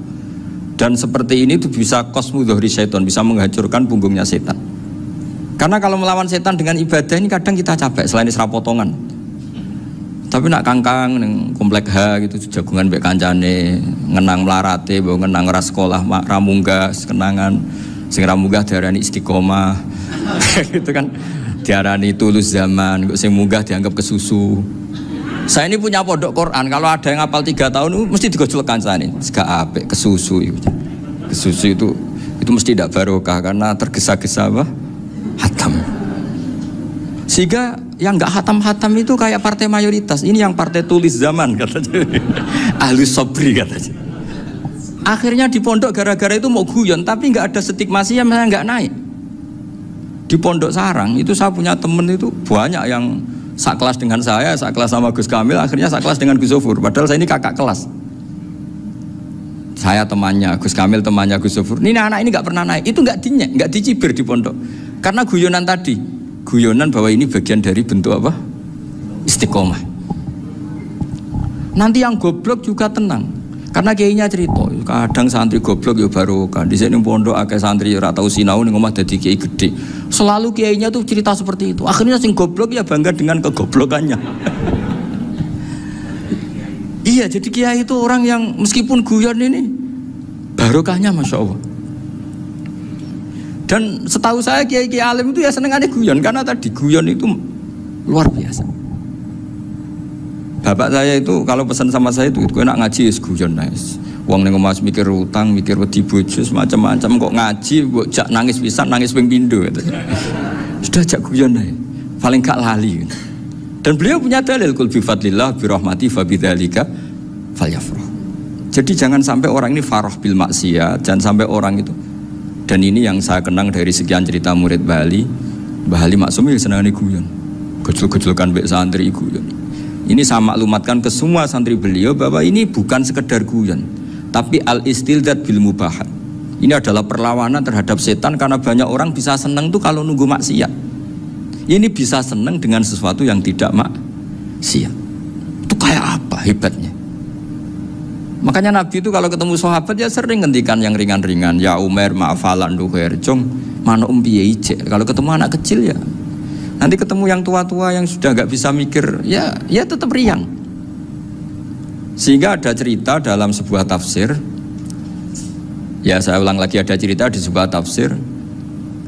Dan seperti ini itu bisa qasmu dhuhri syaitan, bisa menghancurkan punggungnya setan. Karena kalau melawan setan dengan ibadah ini kadang kita capek selain isra potongan. Tapi nak kangkang ning komplek H gitu jagungan mbek kancane, ngenang melarate, mbok ngenang ora sekolah, ra munggah kenangan. Sing ra munggah diarani istiqomah. Gitu kan. Diarani tulus zaman, kok sing munggah dianggap kesusu. Saya ini punya pondok Quran, kalau ada yang hafal 3 tahun mesti digojolkan saya ini. Gak apik kesusu itu. Kesusu itu mesti tidak barokah karena tergesa-gesa apa? Hatam. Sehingga yang nggak hatam-hatam itu kayak partai mayoritas. Ini yang partai tulis zaman katanya. Ahli sobri katanya. Akhirnya di pondok gara-gara itu mau guyon, tapi nggak ada stigmasi yang nggak naik. Di pondok sarang itu saya punya temen itu banyak yang sekelas dengan saya, sekelas sama Gus Kamil, akhirnya sekelas dengan Gus Sofur. Padahal saya ini kakak kelas. Saya temannya Gus Kamil, temannya Gus Sofur. Ini anak ini nggak pernah naik. Itu nggak dinyek, nggak dicibir di pondok. Karena guyonan tadi, guyonan bahwa ini bagian dari bentuk apa? Istiqomah. Nanti yang goblok juga tenang. Karena kiainya cerita, kadang santri goblok ya barokah. Di sini pondok akeh santri ora tau sinau ning omah dadi kiai gede. Selalu kiainya tuh cerita seperti itu. Akhirnya sing goblok ya bangga dengan kegoblokannya. Iya, jadi kiai itu orang yang meskipun guyon ini barokahnya Masya Allah. Dan setahu saya kiai-kiai alim itu ya senengannya guyon, karena tadi guyon itu luar biasa. Bapak saya itu kalau pesan sama saya itu enak ngaji es guyon nice. Wong ning omah mikir utang, mikir wedi bojo macam-macam, kok ngaji kok jak nangis pisan, nangis ping pindho gitu. Sudah jak guyon ae. Paling gak lali. Gitu. Dan beliau punya dalil kul bi fadlillah bi rahmati fa bidzalika falyafrah. Jadi jangan sampai orang ini farah bil maksiat, jangan sampai orang itu. Dan ini yang saya kenang dari sekian cerita murid Bali. Mbah Ali Maksum ya senangane guyon. Gejol-gejolkan mbek santri guyon. Ini saya maklumatkan ke semua santri beliau bahwa ini bukan sekedar guyon, tapi al-istildad bil mubahat. Ini adalah perlawanan terhadap setan karena banyak orang bisa senang tuh kalau nunggu maksiat. Ini bisa senang dengan sesuatu yang tidak maksiat. Itu kayak apa hebatnya? Makanya Nabi itu kalau ketemu sahabat ya sering ngendikan yang ringan-ringan. Ya Umar ma'afalan duher jong mana piye ije. Kalau ketemu anak kecil ya. Nanti ketemu yang tua-tua yang sudah nggak bisa mikir, ya tetap riang. Sehingga ada cerita dalam sebuah tafsir, ya saya ulang lagi, ada cerita di sebuah tafsir,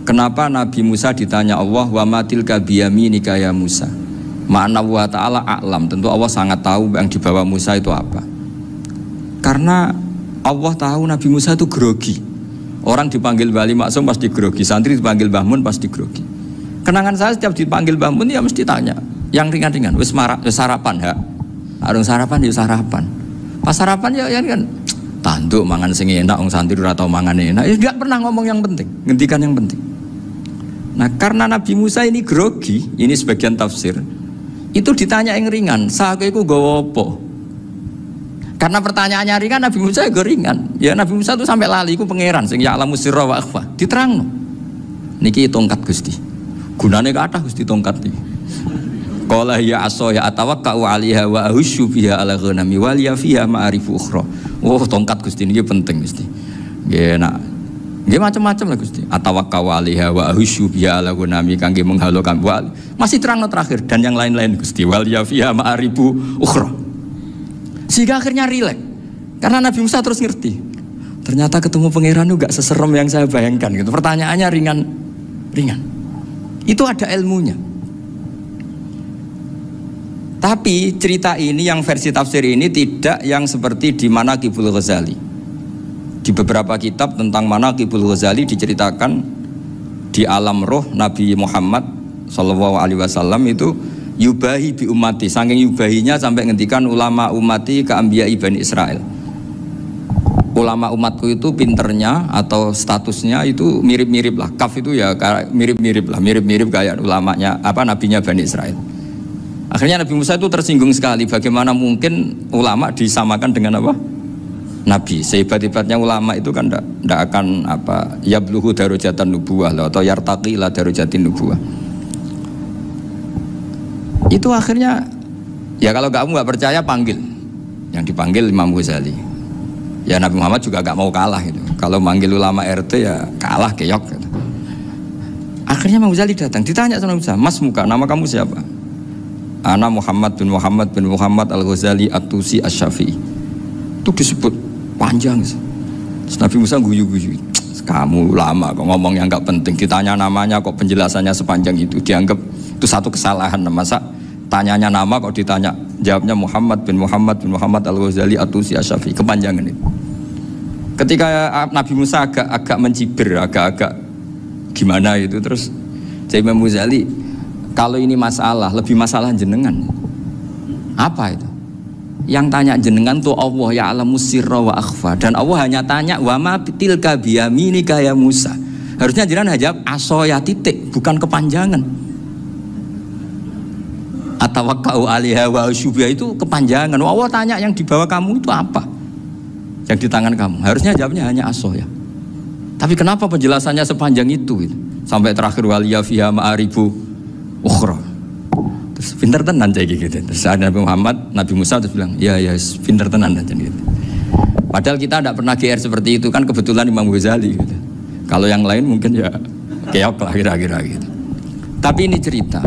kenapa Nabi Musa ditanya Allah, wa matil kabiyaminika ya Musa. Ma'ana wa ta'ala a'lam, tentu Allah sangat tahu yang dibawa Musa itu apa. Karena Allah tahu Nabi Musa itu grogi. Orang dipanggil Bali Maksum pasti grogi, santri dipanggil Bahmun pasti grogi. Kenangan saya setiap dipanggil Mbah Mun ya mesti tanya yang ringan-ringan, wis sarapan ha. Arung sarapan ya sarapan. Pas sarapan ya kan tanduk mangan sing enak, wong santri ora tau mangan enak. Ya enggak pernah ngomong yang penting, ngendikan yang penting. Nah, karena Nabi Musa ini grogi, ini sebagian tafsir. Itu ditanya yang ringan, "Sakowe iku nggawa apa?" Karena pertanyaannya ringan, Nabi Musa ya ringan. Ya Nabi Musa itu sampai lali iku pangeran sing ya'lamu sirra wa akhfa. Diterangno. Niki tongkat Gusti. Gunane kathah Gusti tongkat iki. Qala ya aso ya atawakkau 'alaiha wa ahusyu biha 'ala ghanami wal ya fiha ma'arifu ukhra. Oh, tongkat Gusti niki penting Gusti. Nggih nak. Nggih macam-macam lah Gusti. Atawakkau 'alaiha wa ahusyu biha 'ala ghanami kangge menghalokan wal. Masih terangno terakhir dan yang lain-lain Gusti wal ya fiha ma'arifu ukhra. Sehingga akhirnya rileks. Karena Nabi Musa terus ngerti. Ternyata ketemu pangeran itu gak seserem yang saya bayangkan gitu. Pertanyaannya ringan. Itu ada ilmunya. Tapi cerita ini yang versi tafsir ini tidak yang seperti di Manaqibul Ghazali. Di beberapa kitab tentang Manaqibul Ghazali diceritakan di alam roh Nabi Muhammad SAW itu yubahi bi ummati, saking yubahinya sampai ngendikan ulama ummati ke anbiya'i Bani Israel. Ulama umatku itu pinternya atau statusnya itu mirip-mirip lah. Kaf itu ya mirip-mirip lah, mirip-mirip kayak ulamanya nabinya Bani Israel. Akhirnya Nabi Musa itu tersinggung sekali, bagaimana mungkin ulama disamakan dengan apa? Nabi. Sehebat-hebatnya ulama itu kan tidak akan yabluhu darajatan nubuwah atau yartaqi ila darajatin nubuwah. Itu akhirnya ya kalau kamu nggak percaya panggil. Yang dipanggil Imam Ghazali. Ya Nabi Muhammad juga gak mau kalah gitu. Kalau manggil ulama RT ya kalah keok gitu. Akhirnya Imam Ghazali datang, ditanya sama Musa, "Mas muka, nama kamu siapa?" "Ana Muhammad bin Muhammad Al-Ghazali At-Tusi Asy-Syafi'i." Itu disebut panjang. Terus Nabi Musa guyu-guyu. "Kamu ulama kok ngomong yang gak penting, ditanya namanya kok penjelasannya sepanjang itu." Dianggap itu satu kesalahan. Masa tanyanya nama kok ditanya Jawabnya Muhammad bin Muhammad Al-Ghazali At-Tusi Asy-Syafi'i, kepanjangan itu. Ketika Nabi Musa agak mencibir, agak gimana itu, terus Imam Ghazali, kalau ini masalah, lebih masalah jenengan. Apa itu? Yang tanya jenengan tuh Allah ya'lamu sirra wa akhfa, dan Allah hanya tanya wa ma tilka biyaminika ya Musa. Harusnya jenengan jawab asoya titik, bukan kepanjangan. Atawakkau 'alaiha wa syubha itu kepanjangan. Allah tanya yang di bawah kamu itu apa? Yang di tangan kamu. Harusnya jawabnya hanya asoya. Tapi kenapa penjelasannya sepanjang itu? Sampai terakhir waliya fiha ma'aribu ukhra. Terus pinter tenan kayak gitu. Terus ada Nabi Musa terus bilang, ya pinter tenan aja gitu. Padahal kita tidak pernah GR seperti itu, kan kebetulan Imam Ghazali gitu. Kalau yang lain mungkin ya keok lah kira-kira gitu. Tapi ini cerita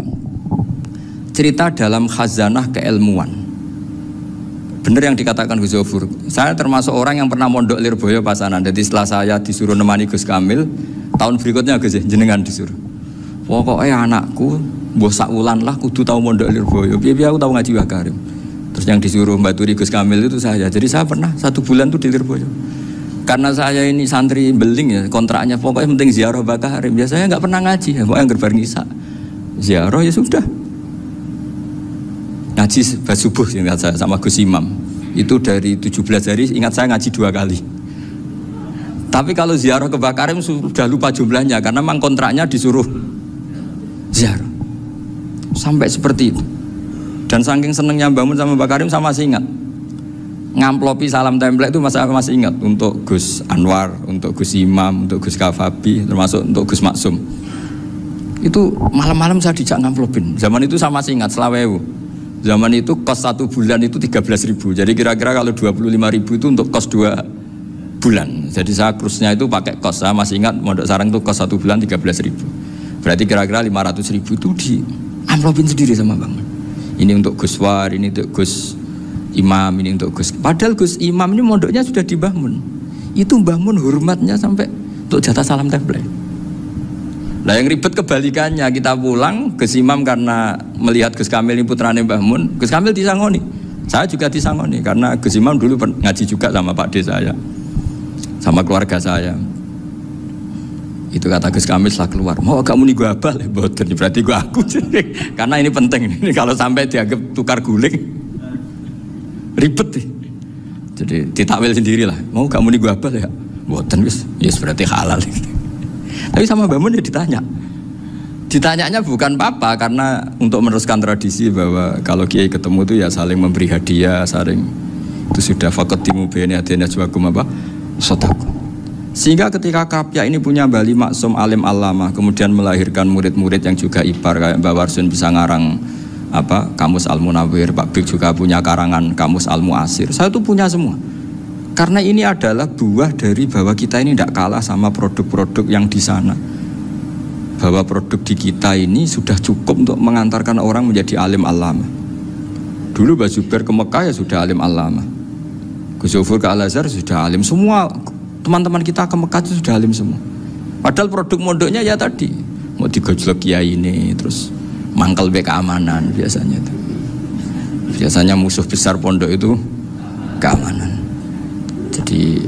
dalam khazanah keilmuan. Benar yang dikatakan Gus Zofur. Saya termasuk orang yang pernah mondok Lirboyo Pasanan. Jadi setelah saya disuruh nemani Gus Kamil, tahun berikutnya Gus jenengan disuruh. Pokoknya anakku mbok sak wulan lah kudu tahu mondok Lirboyo. Piye aku tahu ngaji Wakarim. Terus yang disuruh mbaturi Gus Kamil itu saya. Jadi saya pernah 1 bulan tuh di Lirboyo. Karena saya ini santri beling ya, kontraknya pokoknya penting ziarah Bakarim. Biasanya nggak pernah ngaji, pokoknya gerbar ngisa. Ziarah ya sudah. Ngaji subuh ingat saya sama Gus Imam. Itu dari 17 hari ingat saya ngaji 2 kali. Tapi kalau ziarah ke Bakarim sudah lupa jumlahnya karena memang kontraknya disuruh ziarah. Sampai seperti itu. Dan saking senengnya bangun sama Bakarim saya masih ingat. Ngamplopi salam template itu masih ingat untuk Gus Anwar, untuk Gus Imam, untuk Gus Kafabi, termasuk untuk Gus Maksum. Itu malam-malam saya dijak ngamplopin. Zaman itu saya masih ingat Selawewu. Zaman itu kos 1 bulan itu 13.000. Jadi kira-kira kalau 25.000 itu untuk kos 2 bulan. Jadi saya krusnya itu pakai kos. Saya masih ingat Mondok Sarang itu kos 1 bulan 13.000. Berarti kira-kira 500.000 itu di amplopin sendiri sama Bang. Ini untuk Gus War, ini untuk Gus Imam, ini untuk Gus. Padahal Gus Imam ini mondoknya sudah di Mbah Mun. Itu Mbah Mun hormatnya sampai untuk jatah salam template. Nah yang ribet kebalikannya, kita pulang Gus Imam karena melihat Gus Kamil ini putrane Mbah Mun, Gus Kamil disangoni. Saya juga disangoni karena Gus Imam dulu ngaji juga sama Pak D saya, sama keluarga saya. Itu kata Gus Kamil setelah keluar, mau kamu nih gue abal ya, boten berarti gue aku. Karena ini penting, ini kalau sampai dianggap tukar guling, ribet nih. Jadi ditakwil sendiri lah, mau kamu nih gue abal ya, boten yes berarti halal. Tapi sama Mbah Mun ya ditanyanya bukan apa, karena untuk meneruskan tradisi bahwa kalau kiai ketemu itu ya saling memberi hadiah, saling itu sudah faqaddimu baina yadayna najwakum apa sedekah. Sehingga ketika Krapyak ini punya Bali Maksum alim allamah, kemudian melahirkan murid-murid yang juga ipar kayak Mbak Warsun bisa ngarang apa Kamus Al-Munawwir, Pak Bik juga punya karangan Kamus Al-Mu'asir. Saya itu punya semua. Karena ini adalah buah dari bahwa kita ini tidak kalah sama produk-produk yang di sana. Bahwa produk di kita ini sudah cukup untuk mengantarkan orang menjadi alim allamah. Dulu Mbak Zubair ke Mekah ya sudah alim allamah. Gus Zofur ke Al-Azhar sudah alim. Semua teman-teman kita ke Mekah itu sudah alim semua. Padahal produk mondoknya ya tadi mau digojlok kiai ini, terus mangkel be keamanan biasanya itu. Biasanya musuh besar pondok itu keamanan. Jadi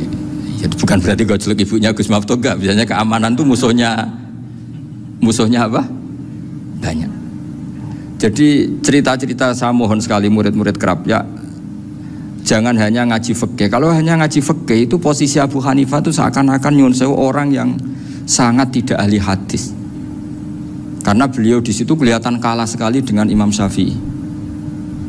ya bukan berarti gojlok ibunya Gus Maftuh, enggak. Biasanya keamanan tuh musuhnya apa? Banyak. Jadi cerita-cerita saya mohon sekali murid-murid Krapyak jangan hanya ngaji fikih. Kalau hanya ngaji fikih itu posisi Abu Hanifah itu seakan-akan nyuwun sewu orang yang sangat tidak ahli hadis. Karena beliau di situ kelihatan kalah sekali dengan Imam Syafi'i.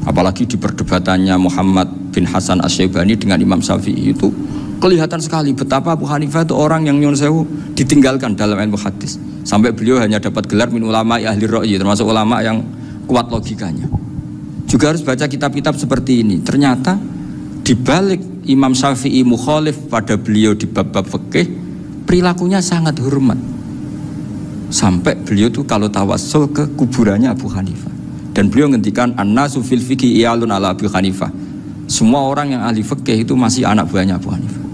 Apalagi di perdebatannya Muhammad bin Hasan Asy-Syaibani dengan Imam Syafi'i itu kelihatan sekali betapa Abu Hanifah itu orang yang nyuwun sewu ditinggalkan dalam ilmu hadis. Sampai beliau hanya dapat gelar min ulama ahli ra'yi, termasuk ulama yang kuat logikanya. Juga harus baca kitab-kitab seperti ini. Ternyata di balik Imam Syafi'i mukhalif pada beliau di bab-bab fikih, perilakunya sangat hormat. Sampai beliau tuh kalau tawassul ke kuburannya Abu Hanifah. Dan beliau ngendikan an-nasu fil fiqhi iyalun ala Abu Hanifah. Semua orang yang ahli fikih itu masih anak buahnya Abu Hanifah.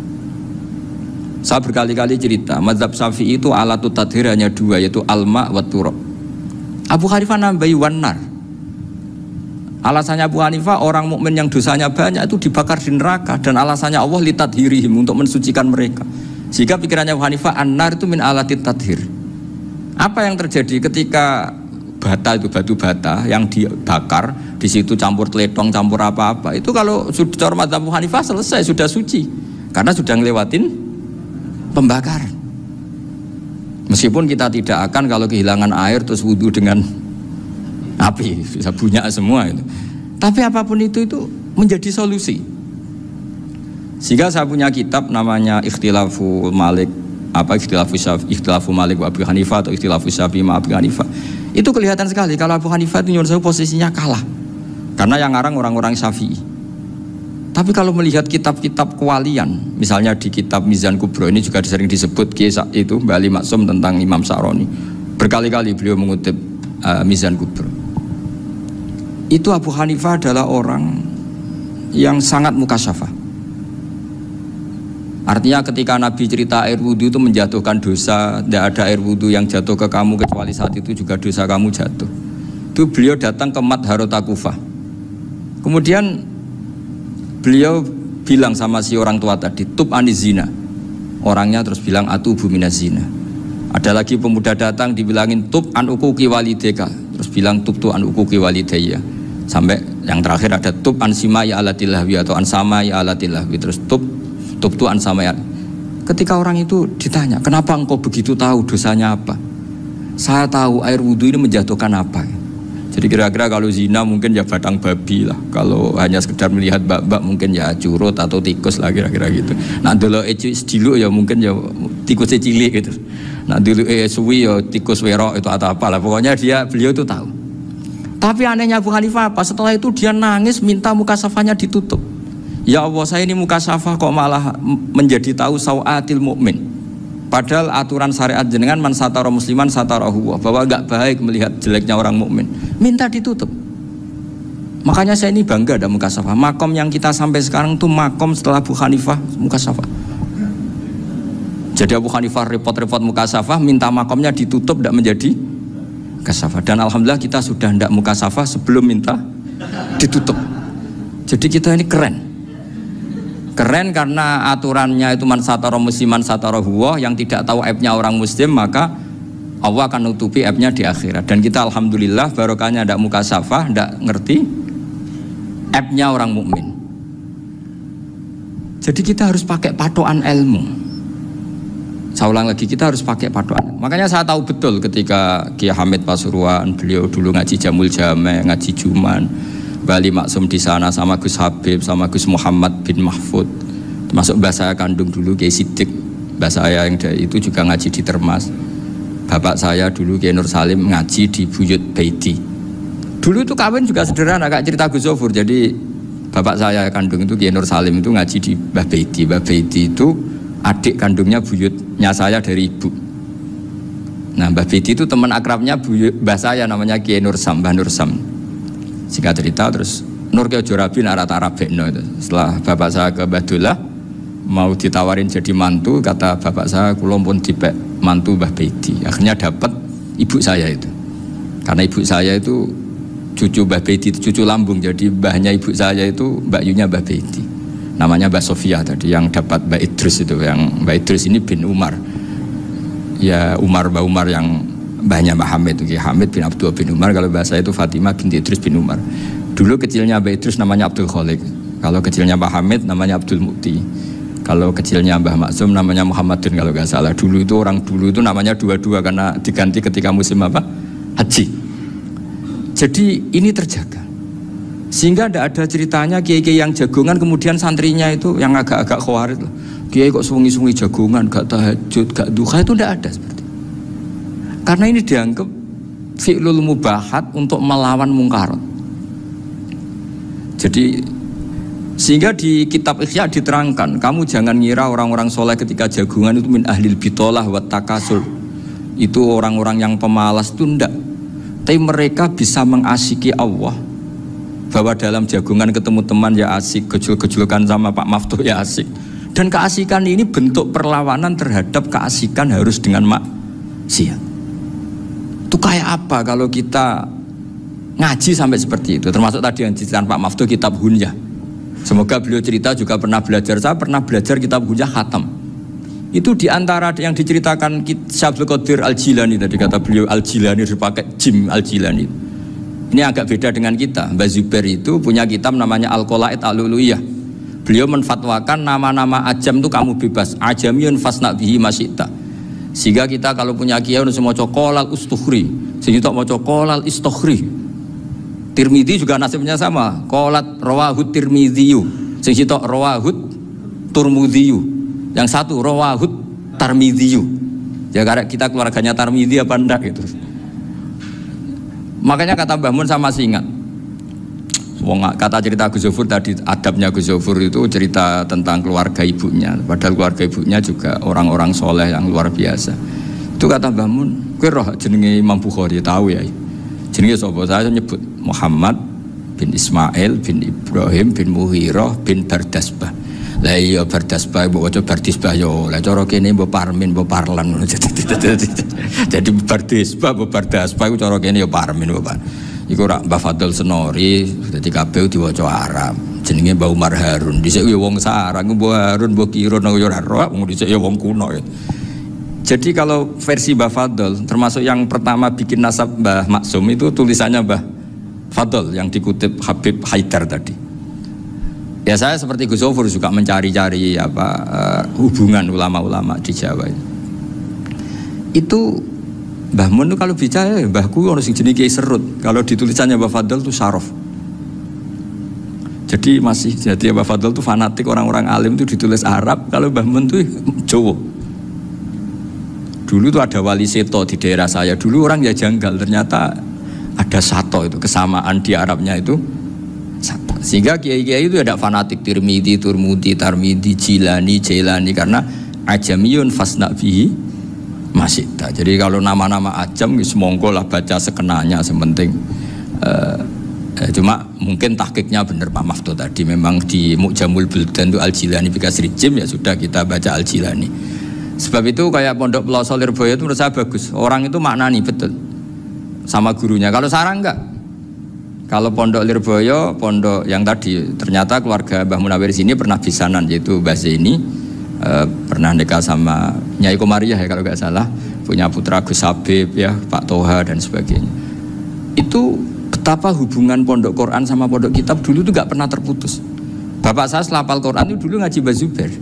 Saya berkali-kali cerita, mazhab Syafi'i itu alatut tadhir hanya 2, yaitu alma wa turab. Abu Hanifah nambahi wanar. Alasannya Abu Hanifah, orang mukmin yang dosanya banyak itu dibakar di neraka, dan alasannya Allah litadhirihim, untuk mensucikan mereka. Sehingga pikirannya Abu Hanifah, an-nar itu min alatit tadhir. Apa yang terjadi ketika bata itu, batu bata yang dibakar, di situ campur teletong, campur apa-apa, itu kalau sudah hormat Abu Hanifah selesai, sudah suci, karena sudah ngelewatin pembakaran. Meskipun kita tidak akan kalau kehilangan air terus wudhu dengan api, bisa bunyak semua itu. Tapi apapun itu menjadi solusi. Sehingga saya punya kitab namanya Ikhtilafu Malik, Ikhtilafu Malik wa Abu Hanifah atau Ikhtilafu Syafi'i ma Abu Hanifah. Itu kelihatan sekali kalau Abu Hanifah itu nyuruh posisinya kalah. Karena yang ngarang orang-orang Syafi'i. Tapi kalau melihat kitab-kitab kewalian, misalnya di kitab Mizan Kubro ini juga sering disebut itu Mbak Ali Maksum tentang Imam Sa'roni. Berkali-kali beliau mengutip Mizan Kubro. Itu Abu Hanifah adalah orang yang sangat mukasyafah. Artinya ketika Nabi cerita air wudhu itu menjatuhkan dosa, tidak ada air wudhu yang jatuh ke kamu kecuali saat itu juga dosa kamu jatuh. Itu beliau datang ke Madharota Kufah. Kemudian beliau bilang sama si orang tua tadi, tub anizina. Orangnya terus bilang atubu minazina. Ada lagi pemuda datang dibilangin tub an ukuki walideka, terus bilang tub tu an ukuki walidayya. Sampai yang terakhir ada tub an simai alatilahwi atau an samai alatilahwi, terus tub tu an samai. Ketika orang itu ditanya, kenapa engkau begitu tahu dosanya apa? Saya tahu air wudhu ini menjatuhkan apa. Jadi kira-kira kalau zina mungkin ya batang babi lah. Kalau hanya sekedar melihat bak-bak mungkin ya curut atau tikus lah, kira-kira gitu. Nah dulu sediluk ya mungkin ya tikus cilik gitu. Nah dulu suwi ya tikus werok itu atau apalah. Pokoknya beliau itu tahu. Tapi anehnya Abu Hanifah apa? Setelah itu dia nangis minta mukasafahnya ditutup. Ya Allah, saya ini mukasafah kok malah menjadi tahu sawatil mukmin. Padahal aturan syariat jenengan man satara musliman satarahu, bahwa enggak baik melihat jeleknya orang mukmin. Minta ditutup. Makanya saya ini bangga ada mukasafah. Makom yang kita sampai sekarang itu makom setelah Abu Hanifah mukasafah. Jadi Abu Hanifah repot-repot mukasafah, minta makomnya ditutup, tidak menjadi mukasafah. Dan alhamdulillah kita sudah tidak mukasafah sebelum minta ditutup. Jadi kita ini keren. Keren karena aturannya itu man satara musliman satara huwa, yang tidak tahu aibnya orang muslim maka Allah akan nutupi aibnya di akhirat. Dan kita alhamdulillah barokahnya tidak mukasafah, tidak ngerti aibnya orang mukmin. Jadi kita harus pakai patokan ilmu. Saya ulang lagi, kita harus pakai patokan. Makanya saya tahu betul ketika Kiai Hamid Pasuruan, beliau dulu ngaji Jamul Jame, ngaji Juman, Bali Maksum di sana sama Gus Habib, sama Gus Muhammad bin Mahfud, termasuk mbah saya kandung dulu Kiai Sidik, mbah saya yang itu juga ngaji di Termas. Bapak saya dulu Kiai Nur Salim ngaji di Buyut Baiti. Dulu itu kawin juga sederhana, kayak cerita Gus Zofur. Jadi bapak saya kandung itu Kiai Nur Salim itu ngaji di Mbah Baiti. Mbah Baiti itu adik kandungnya buyutnya saya dari ibu. Nah Mbah Baiti itu teman akrabnya mbah saya namanya Kiai Nur Sam, Mbah Nur Sam. Singkat cerita terus Nur Kiai Jorabi narata Arabekno itu. Setelah bapak saya ke Badullah mau ditawarin jadi mantu, kata bapak saya kula pun dipek mantu Mbah Baiti. Akhirnya dapat ibu saya itu. Karena ibu saya itu cucu Mbah Baiti, cucu lambung. Jadi mbahnya ibu saya itu Mbak Yunya Mbah Baiti. Namanya Mbak Sofia tadi yang dapat Mbak Idris itu. Yang Mbak Idris ini bin Umar. Ya Mbak Umar yang mbahnya Mbak Hamid, Hamid bin Abdul bin Umar. Kalau bahasa itu Fatimah binti Idris bin Umar. Dulu kecilnya Mbak Idris namanya Abdul Khalik. Kalau kecilnya Mbak Hamid namanya Abdul Mukti. Kalau kecilnya Mbah Maksum namanya Muhammadun kalau nggak salah. Dulu itu orang dulu itu namanya dua-dua karena diganti ketika musim apa? Haji. Jadi ini terjaga. Sehingga tidak ada ceritanya kiai-kiai yang jagongan kemudian santrinya itu yang agak-agak khawatir. Kiai kok sungi-sungi jagongan, gak tahajud, gak duha, itu tidak ada seperti. Karena ini dianggap fi'lul mubahat untuk melawan mungkarat. Jadi sehingga di kitab Ihya diterangkan, kamu jangan ngira orang-orang soleh ketika jagungan itu min ahlil bitolah wa takasul. Itu orang-orang yang pemalas itu enggak. Tapi mereka bisa mengasyiki Allah. Bahwa dalam jagungan ketemu teman ya asik, gejul-gejulkan sama Pak Maftuh ya asik. Dan keasikan ini bentuk perlawanan terhadap keasikan harus dengan maksiat. Itu kayak apa kalau kita ngaji sampai seperti itu. Termasuk tadi yang diceritakan Pak Maftuh kitab Hunyah. Semoga beliau cerita juga pernah belajar. Saya pernah belajar kitab Hunyah khatam. Itu diantara yang diceritakan Syekh Abdul Qadir Al-Jilani tadi kata beliau Al-Jilani dipakai Jim Al-Jilani. Ini agak beda dengan kita. Mbah Zubair itu punya kitab namanya Al-Qalaid Al-Luluyah. Beliau menfatwakan nama-nama ajam itu kamu bebas. Ajamiyun fasna bihi masyita. Sehingga kita kalau punya kiai harus mau qolal ustukhri. Sehingga mau qolal istukhri. Tirmidzi juga nasibnya sama. Qolat rawahut Tirmidziyu. Sing sitok rawahut Turmudziyu. Yang satu rawahut Tarmidziyu. Ya karena kita keluarganya Tarmidzi apa enggak gitu. Makanya kata Mbah Mun sama masih ingat. Kata cerita Gus Zofur tadi, adabnya Gus Zofur itu cerita tentang keluarga ibunya. Padahal keluarga ibunya juga orang-orang soleh yang luar biasa. Itu kata Mbah Mun, kowe roh jenenge Imam Bukhari tahu ya. Jenenge sapa? Saya nyebut Muhammad bin Ismail bin Ibrahim bin Muhirah bin Bardasbah. Lah iya Bardasbah mbok waca Bardisbah yo. Lah cara kene mbok Parmin mbok Parlan ngono. Jadi Bardisbah mbok Bardasbah iku cara kene yo Parmin mbok. Iku rak Mbah Fadl Senori dadi kabeh diwaca Arab. Jenenge Mbah Umar Harun. Dhisik yo wong sarang Mbah Harun mbok kira nang yo ora roh, wong dhisik yo wong kuno. Jadi kalau versi Mbah Fadl, termasuk yang pertama bikin nasab Mbah Maksum itu tulisannya Mbah Fadl yang dikutip Habib Haidar tadi. Ya saya seperti Gus Zofur juga mencari-cari hubungan ulama-ulama di Jawa. Itu Mbah Mun kalau bicara Mbahku orang sing jenenge Kiai Serut. Kalau ditulisannya Mbah Fadl itu Syaraf. Jadi Mbah Fadl itu fanatik orang-orang alim itu ditulis Arab, kalau Mbah Mun itu Jawa. Dulu tuh ada wali seto di daerah saya. Dulu orang ya janggal, ternyata ada sato itu kesamaan di Arabnya itu sato. Sehingga kiai-kiai itu ada fanatik Tirmidzi, Turmudi, Tarmidi, Jilani, Jailani karena ajamiyun fasna bihi masyita. Jadi kalau nama-nama ajam semongko lah baca sekenanya sementing. Cuma mungkin tahqiqnya benar Pak Maftuh tadi memang di Mu'jamul Buldan itu Al-Jilani bikasri jim ya sudah kita baca Al-Jilani. Sebab itu kayak Pondok Pelosok Lirboyo itu menurut saya bagus. Orang itu maknani betul sama gurunya. Kalau sarang enggak. Kalau Pondok Lirboyo, pondok yang tadi ternyata keluarga Mbah Munawir sini pernah bisanan, yaitu Mbah Zaini pernah nikah sama Nyai Komariah ya kalau enggak salah, punya putra Gus Habib ya, Pak Toha dan sebagainya. Itu betapa hubungan pondok Quran sama pondok kitab dulu itu enggak pernah terputus. Bapak saya selapal Quran itu dulu ngaji Mbah Zubair.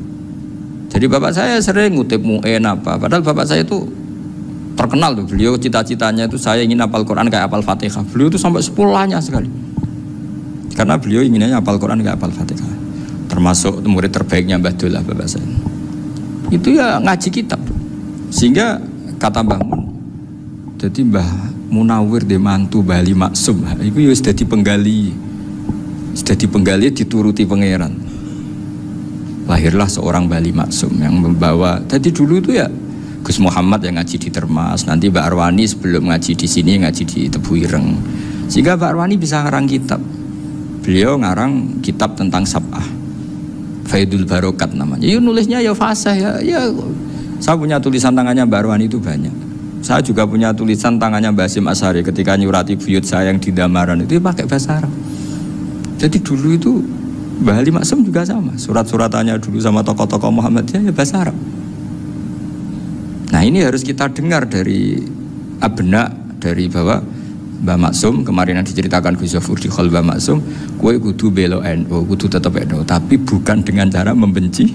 Jadi bapak saya sering ngutip mu'en apa. Padahal bapak saya itu terkenal tuh. Beliau cita-citanya itu saya ingin hafal Quran kayak hafal Fatihah. Beliau itu sampai 10 sekali. Karena beliau inginnya hafal Quran kayak hafal Fatihah. Termasuk murid terbaiknya Mbah Dullah bapak saya. Itu ya ngaji kitab. Sehingga kata Mbah Mun, jadi Mbah Munawir di mantu Bali Maksum. Itu ya sudah dipenggali. Sudah dipenggali dituruti pangeran. Lahirlah seorang Bali Maksum yang membawa. Jadi dulu itu ya Gus Muhammad yang ngaji di Termas, nanti Mbak Arwani sebelum ngaji di sini ngaji di Tebu Ireng. Sehingga Mbak Arwani bisa ngarang kitab. Beliau ngarang kitab tentang Sab'ah, Faidul Barokat namanya. Ya nulisnya ya fasih ya. Saya punya tulisan tangannya Mbak Arwani itu banyak. Saya juga punya tulisan tangannya Mbak Hasyim Asy'ari ketika nyurati buyut saya yang di Damaran itu pakai bahasa Arab. Jadi dulu itu Mbah Ali Maksum juga sama, surat-suratannya dulu sama tokoh-tokoh Muhammadiyah ya bahasa Arab. Nah ini harus kita dengar dari abna, dari bahwa Mbah Maksum kemarin yang diceritakan Gus Zofur di Khol Mbah Maksum, kowe kudu belo NU, kudu tetap NU, tapi bukan dengan cara membenci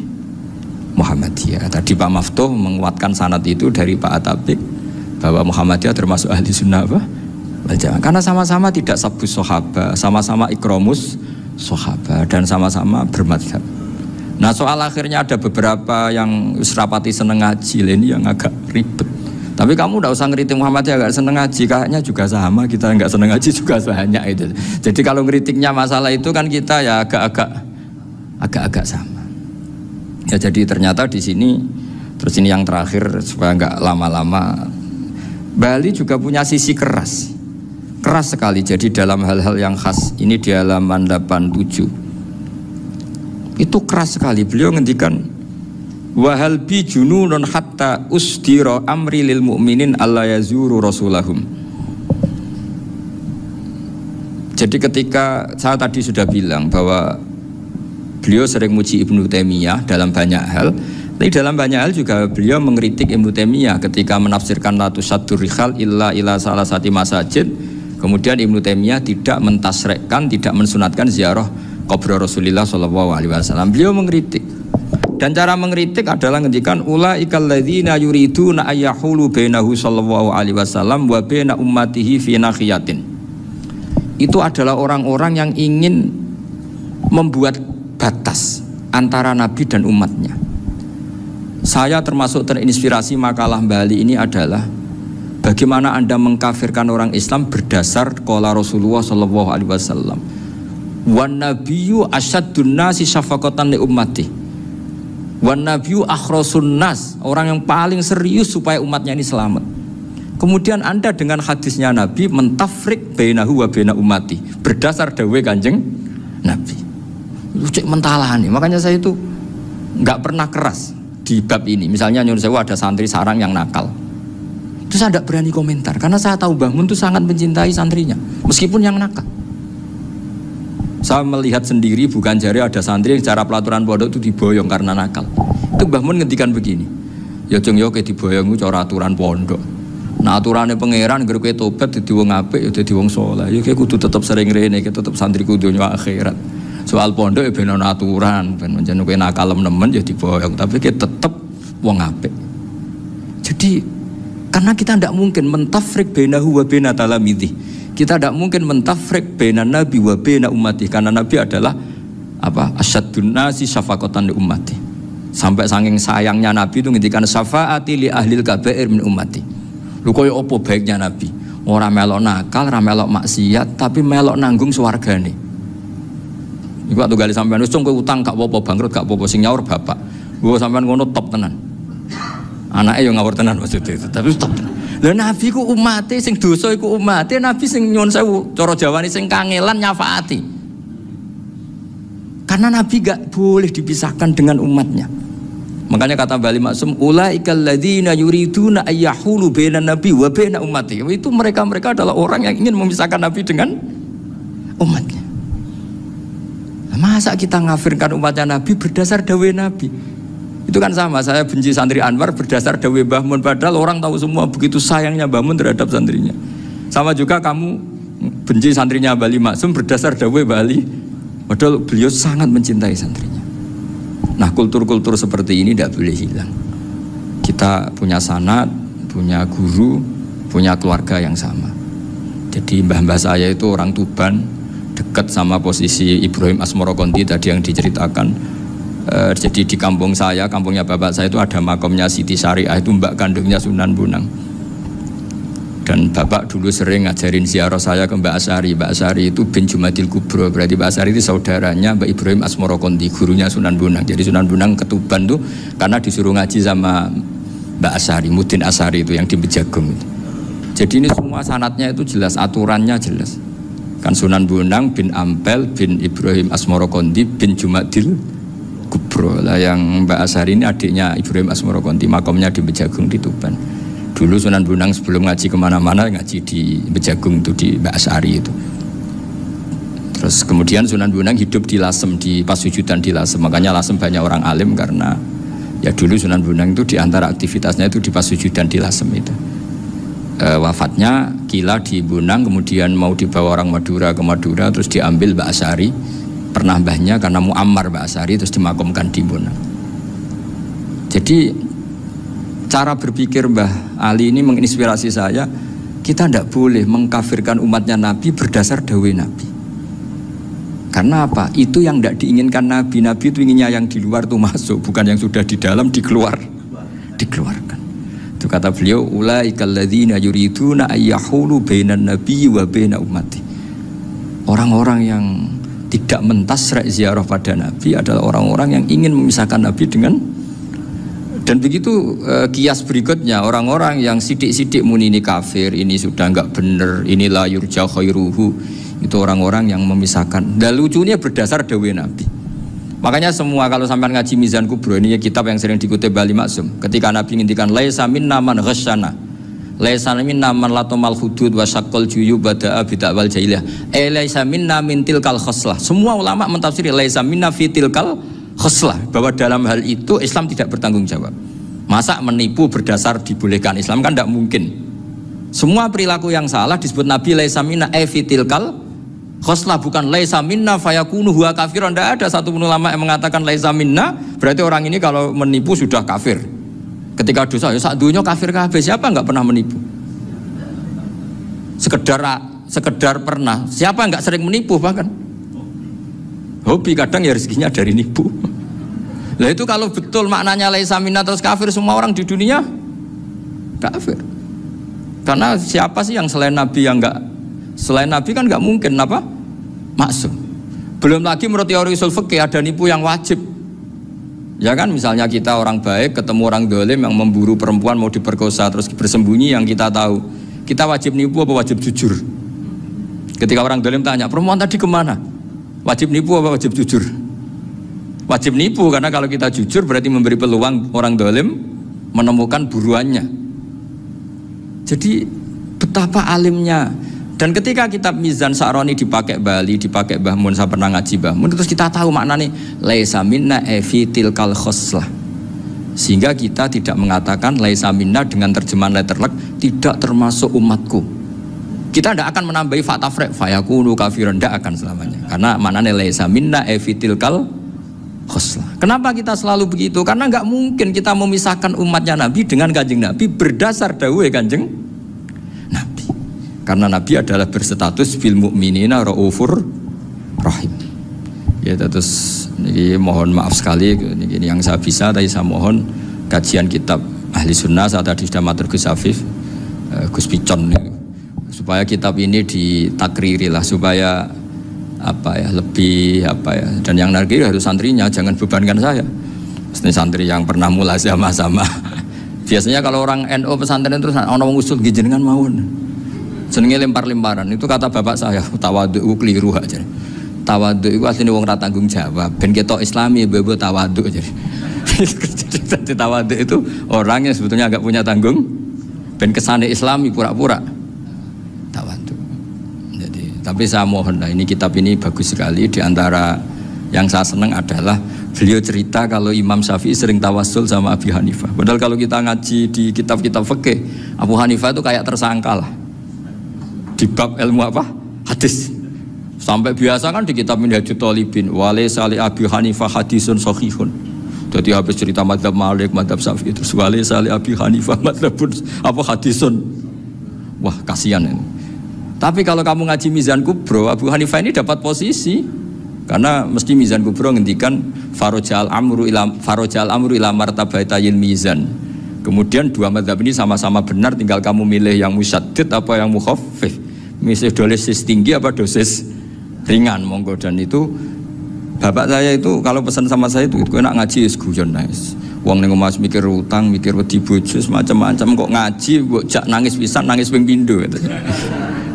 Muhammadiyah. Tadi Pak Maftuh menguatkan sanad itu dari Pak Atabik bahwa Muhammadiyah termasuk ahli sunnah wal jamaah. Karena sama-sama tidak sabus sahabat, sama-sama ikromus sahabat dan sama-sama bermadhab. Nah soal akhirnya ada beberapa yang serapati seneng ngaji ini yang agak ribet. Tapi kamu tidak usah ngeritik Muhammadiyah agak seneng ngaji, kayaknya juga sama, kita nggak seneng ngaji juga banyak itu. Jadi kalau ngeritiknya masalah itu kan kita ya agak-agak sama. Ya jadi ternyata di sini, terus ini yang terakhir supaya nggak lama-lama, Bali juga punya sisi keras sekali. Jadi dalam hal-hal yang khas ini di halaman 87 itu keras sekali. Beliau ngendikan wahal bi jununun hatta usdira amri lil mu'minin alla yazuru rasulahum. Jadi ketika saya tadi sudah bilang bahwa beliau sering muji Ibnu Taimiyah dalam banyak hal, tapi dalam banyak hal juga beliau mengkritik Ibnu Taimiyah ketika menafsirkan la tusaddur rihal illa ila salasati masajid. Kemudian Ibnu Taimiyah tidak mentasrekkan, tidak mensunatkan ziarah kubur Rasulullah SAW. Beliau mengkritik. Dan cara mengkritik adalah ngendikan ulaikal ladzina yuriduna ayyahulu bainahu sallallahu alaihi wasallam wa baina ummatihi fi nakhiyatin. Itu adalah orang-orang yang ingin membuat batas antara Nabi dan umatnya. Saya termasuk terinspirasi makalah Bali ini adalah bagaimana Anda mengkafirkan orang Islam berdasar qala Rasulullah sallallahu alaihi wasallam. Wan nabiyyu asyaddun nasi syafaqatan li ummati. Wan nabiyyu akhrasun nas, orang yang paling serius supaya umatnya ini selamat. Kemudian Anda dengan hadisnya Nabi mentafrik bainahu wa baina ummati berdasar dawuh Kanjeng Nabi. Itu cek mentalahan nih. Makanya saya itu nggak pernah keras di bab ini. Misalnya nyuruh saya ada santri sarang yang nakal. Itu saya tidak berani komentar karena saya tahu Mbah Mun itu sangat mencintai santrinya meskipun yang nakal. Saya melihat sendiri bukan jari ada santri yang cara pelaturan pondok itu diboyong karena nakal. Itu Mbah Mun ngendikan begini. Ya jeng yo ke diboyong itu cara aturan pondok. Nah aturannya pangeran ngger kowe tobat dadi wong apik ya dadi wong saleh. Ya kowe kudu tetep sering rene, tetep santri kudu nyo akhirat. Soal pondok ya ben ana aturan, ben menjen kowe nakal nemen ya diboyong, tapi kowe tetep wong apik. Jadi karena kita tidak mungkin mentafrik bainahu wa baina talamidhi. Kita tidak mungkin mentafrik baina nabi wa baina ummati karena Nabi adalah apa? Asyaddun nasi syafaqatan li ummati. Sampai saking sayangnya Nabi itu ngendikan syafaati li ahlil kabair min ummati. Lho koyo apa baiknya Nabi? Ora melok nakal, ora melok maksiat, tapi melok nanggung swargane. Iku waktu gali sampean wis kowe utang gak apa-apa, bangkrut gak apa-apa, sing nyaur bapak. Gua sampean ngono top tenan. Anake yo ngawur tenan maksudnya itu, tapi top tenan. Lah Nabi ku umate sing dosa iku umate, Nabi sing nyuwun sewu, cara Jawane sing kangelan nyafaati. Karena Nabi gak boleh dipisahkan dengan umatnya. Makanya kata Bali Maksum, ulaikal ladzina yuriduna ayyahulu bainan nabi wa baina ummati. Itu mereka adalah orang yang ingin memisahkan Nabi dengan umatnya. Masa kita ngafirkan umatnya Nabi berdasar dawuh Nabi? Itu kan sama, saya benci santri Anwar berdasar dawuh Mbah Mun, padahal orang tahu semua begitu sayangnya Mbah Mun terhadap santrinya. Sama juga kamu benci santrinya Bali Maksum berdasar dawuh Bali, padahal beliau sangat mencintai santrinya. Nah kultur-kultur seperti ini tidak boleh hilang. Kita punya sanad, punya guru, punya keluarga yang sama. Jadi mbah-mbah saya itu orang Tuban, dekat sama posisi Ibrahim Asmorokonti tadi yang diceritakan. Jadi di kampung saya, kampungnya bapak saya itu ada makomnya Siti Syariah, itu mbak kandungnya Sunan Bonang. Dan bapak dulu sering ngajarin ziarah saya ke Mbak Asyari. Mbak Asyari itu bin Jumadil Kubro, berarti Mbak Asyari itu saudaranya Mbak Ibrahim Asmorokonti, gurunya Sunan Bonang. Jadi Sunan Bonang ke Tuban tuh karena disuruh ngaji sama Mbak Asyari, Mudin Asyari itu yang di Bejagung itu. Jadi ini semua sanatnya itu jelas, aturannya jelas. Kan Sunan Bonang bin Ampel bin Ibrahim Asmorokonti bin Jumadil Kubro lah, yang Mbak Asyari ini adiknya Ibrahim Asmorokonti, makomnya di Bejagung di Tuban. Dulu Sunan Bonang sebelum ngaji kemana-mana ngaji di Bejagung itu di Mbak Asyari itu. Terus kemudian Sunan Bonang hidup di Lasem, di Pasujudan di Lasem. Makanya Lasem banyak orang alim karena ya dulu Sunan Bonang itu diantara aktivitasnya itu di Pasujudan di Lasem itu. Wafatnya kila di Bonang, kemudian mau dibawa orang Madura ke Madura, terus diambil Mbak Asyari. Pernah mbahnya karena Muammar Mbak Asyari terus dimakamkan di Bonang. Jadi cara berpikir Mbah Ali ini menginspirasi saya. Kita tidak boleh mengkafirkan umatnya Nabi berdasar dawuh Nabi. Karena apa? Itu yang tidak diinginkan Nabi. Nabi itu inginnya yang di luar itu masuk, bukan yang sudah di dalam dikeluarkan. Itu kata beliau, ulaikal ladzina yuriduna ayyahulu bainan nabi wa baina ummati. Orang-orang yang tidak mentasrek ziarah pada Nabi adalah orang-orang yang ingin memisahkan Nabi dengan. Dan begitu kias berikutnya, orang-orang yang sidik-sidik muni ini kafir, ini sudah enggak benar, ini la yurja khairuhu, itu orang-orang yang memisahkan. Dan lucunya berdasar dawuh Nabi. Makanya semua kalau sampai ngaji Mizan Kubro, ini kitab yang sering dikutip Bali Maksum, ketika Nabi ngintikan laisa minna man ghasyana, Laisa minna man latamal hudud wa syaqqal juyub bada'a bid'awal jahiliyah. Laisa minna min tilkal khoslah. Semua ulama mentafsiri laisa minna fi tilkal khoslah, bahwa dalam hal itu Islam tidak bertanggung jawab. Masa menipu berdasar dibolehkan Islam kan tidak mungkin. Semua perilaku yang salah disebut Nabi laisa minna fi tilkal khoslah, bukan laisa minna fayakunu huwa kafirun. Tidak ada satu ulama yang mengatakan laisa minna berarti orang ini kalau menipu sudah kafir. Ketika dosa, ya sak dunya kafir kabeh. Siapa enggak pernah menipu? Sekedar pernah. Siapa enggak sering menipu bahkan? Hobi kadang ya rezekinya dari nipu. Lah itu kalau betul maknanya laisa minna terus kafir, semua orang di dunia kafir. Karena siapa sih yang selain Nabi yang enggak, selain Nabi kan enggak mungkin apa? Maksum. Belum lagi menurut teori usul fikih ada nipu yang wajib. Ya kan, misalnya kita orang baik ketemu orang dolim yang memburu perempuan mau diperkosa terus bersembunyi yang kita tahu, kita wajib nipu apa wajib jujur? Ketika orang dolim tanya, perempuan tadi kemana? Wajib nipu apa wajib jujur? Wajib nipu, karena kalau kita jujur berarti memberi peluang orang dolim menemukan buruannya. Jadi betapa alimnya. Dan ketika kitab Mizan Sa'roni dipakai Bali, dipakai Mbah Mun, saya pernah ngaji Mbah Mun, terus kita tahu maknanya laisa minna fi tilkal khoslah. Sehingga kita tidak mengatakan laisa minna dengan terjemahan letterlek tidak termasuk umatku. Kita tidak akan menambahi fa tafriq fayakunu kafiran, tidak akan selamanya. Karena maknanya laisa minna fi tilkal khoslah. Kenapa kita selalu begitu? Karena enggak mungkin kita memisahkan umatnya Nabi dengan Kanjeng Nabi berdasar dawuh Kanjeng Nabi. Karena Nabi adalah berstatus bil mukminina raufur rahim. Ya terus ini mohon maaf sekali ini yang saya bisa, tapi saya mohon kajian kitab Ahli Sunnah saat tadi sudah matur Gus Afif, Gus Picon supaya kitab ini ditakriri lah, supaya lebih dan yang nargi harus santrinya, jangan bebankan saya. Ini santri yang pernah mulai sama-sama. Biasanya kalau orang NU pesantren terus ana wong usul jenengan mawon. Jenenge lempar-lemparan, itu kata bapak saya, tawadhu keliru aja. Tawadhu itu aslinya wong ra tanggung jawab, ben ketok Islami bebo tawadhu aja. Jadi tawadhu itu orang yang sebetulnya agak punya tanggung, ben kesane Islami pura-pura tawadhu. Jadi, tapi saya mohon lah, ini kitab ini bagus sekali. Di antara yang saya senang adalah beliau cerita kalau Imam Syafi'i sering tawassul sama Abi Hanifah. Padahal kalau kita ngaji di kitab-kitab fikih, Abu Hanifah itu kayak tersangka lah. Di bab ilmu apa? Hadis. Sampai biasa kan di kitab Minhajut Thalibin, walaysa li Abi Hanifah hadisun sahihun. Jadi habis cerita madzhab Malik, madzhab Syafi'i, terus walaysa li Abi Hanifah madzhabun apa hadisun. Wah, kasihan ini. Tapi kalau kamu ngaji Mizan Kubro, Abu Hanifah ini dapat posisi. Karena mesti Mizan Kubro ngendikan farojal amru ila martabatayil mizan. Kemudian dua mazhab ini sama-sama benar, tinggal kamu milih yang musyaddid apa yang mukhaffif. Misal dosis tinggi apa dosis ringan, monggo. Dan itu bapak saya itu kalau pesan sama saya itu enak ngaji wis guyon nice. Wong ning omah mikir utang, mikir wedi bojo macam-macam, kok ngaji kok jak nangis pisan, nangis ping pindho gitu.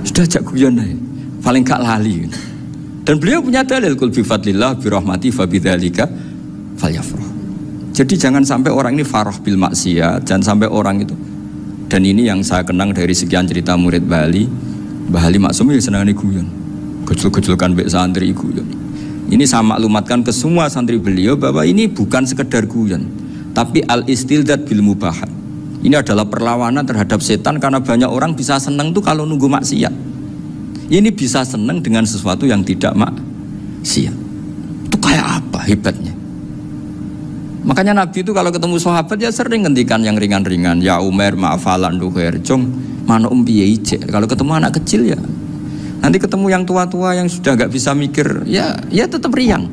Sudah jak guyon ae. Paling gak lali. Dan beliau punya dalil kul bi fadlillah bi rahmati fa bidzalika falyafrah. Jadi jangan sampai orang ini farah bil maksiyat, jangan sampai orang itu. Dan ini yang saya kenang dari sekian cerita murid Bali. Mbah Ali Maksum ya senangane guyon. Gejol-gejolkan mbek santri guyon. Ini saya maklumatkan ke semua santri beliau bahwa ini bukan sekedar guyon, tapi al-istildad bil mubahat. Ini adalah perlawanan terhadap setan, karena banyak orang bisa senang tuh kalau nunggu maksiat. Ini bisa senang dengan sesuatu yang tidak maksiat. Itu kayak apa hebatnya? Makanya Nabi itu kalau ketemu sahabat ya sering ngendikan yang ringan-ringan. Ya Umar ma'afalan duher jong mana piye ije. Kalau ketemu anak kecil ya. Nanti ketemu yang tua-tua yang sudah gak bisa mikir, ya tetap riang.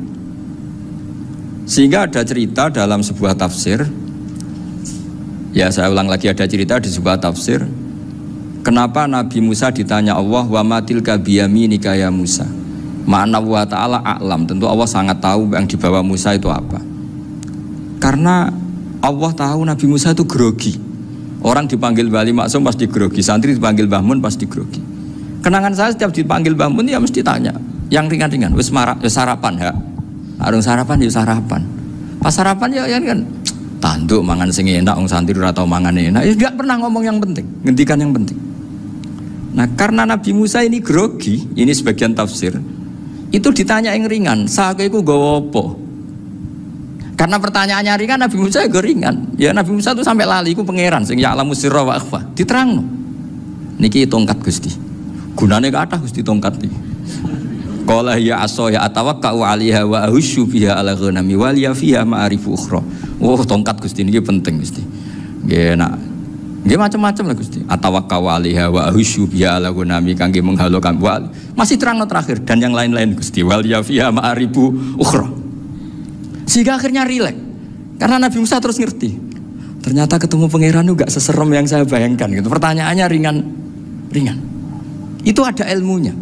Sehingga ada cerita dalam sebuah tafsir. Ya saya ulang lagi, ada cerita di sebuah tafsir. Kenapa Nabi Musa ditanya Allah wa matilka biyaminika ya Musa? Ma'ana wa ta'ala a'lam. Tentu Allah sangat tahu yang dibawa Musa itu apa. Karena Allah tahu Nabi Musa itu grogi. Orang dipanggil Bali Maksum pasti grogi, santri dipanggil Mbah Mun pasti grogi. Kenangan saya setiap dipanggil Mbah Mun ya mesti tanya yang ringan-ringan, wis sarapan ya. Arung sarapan ya sarapan. Pas sarapan ya kan Tanduk mangan sing enak, wong santri ora tau mangan enak. Ya enggak pernah ngomong yang penting, ngendikan yang penting. Nah, karena Nabi Musa ini grogi, ini sebagian tafsir. Itu ditanya yang ringan, "Sake iku nggawa apa?" Karena pertanyaannya ringan, Nabi Musa juga ringan. Ya Nabi Musa itu sampai lali iku pangeran sing ya'lamu sirra wa akhfa. Diterangno. Niki tongkat Gusti. Gunane kathah Gusti tongkat iki. Qala ya asaya atawakka'u 'alaiha wa ahusyu biha 'ala ghanami wa liya fiha ma'arifu ukhra. Oh, tongkat Gusti niki penting Gusti. Nggih nak. Nggih macam-macam lah Gusti. Atawakka'u 'alaiha wa ahusyu biha 'ala ghanami kangge menghalokan wa. Masih terangno terakhir dan yang lain-lain Gusti. Wa liya fiha ma'arifu ukhra. Sehingga akhirnya rileks. Karena Nabi Musa terus ngerti. Ternyata ketemu pangeran itu gak seserem yang saya bayangkan gitu. Pertanyaannya ringan. Itu ada ilmunya.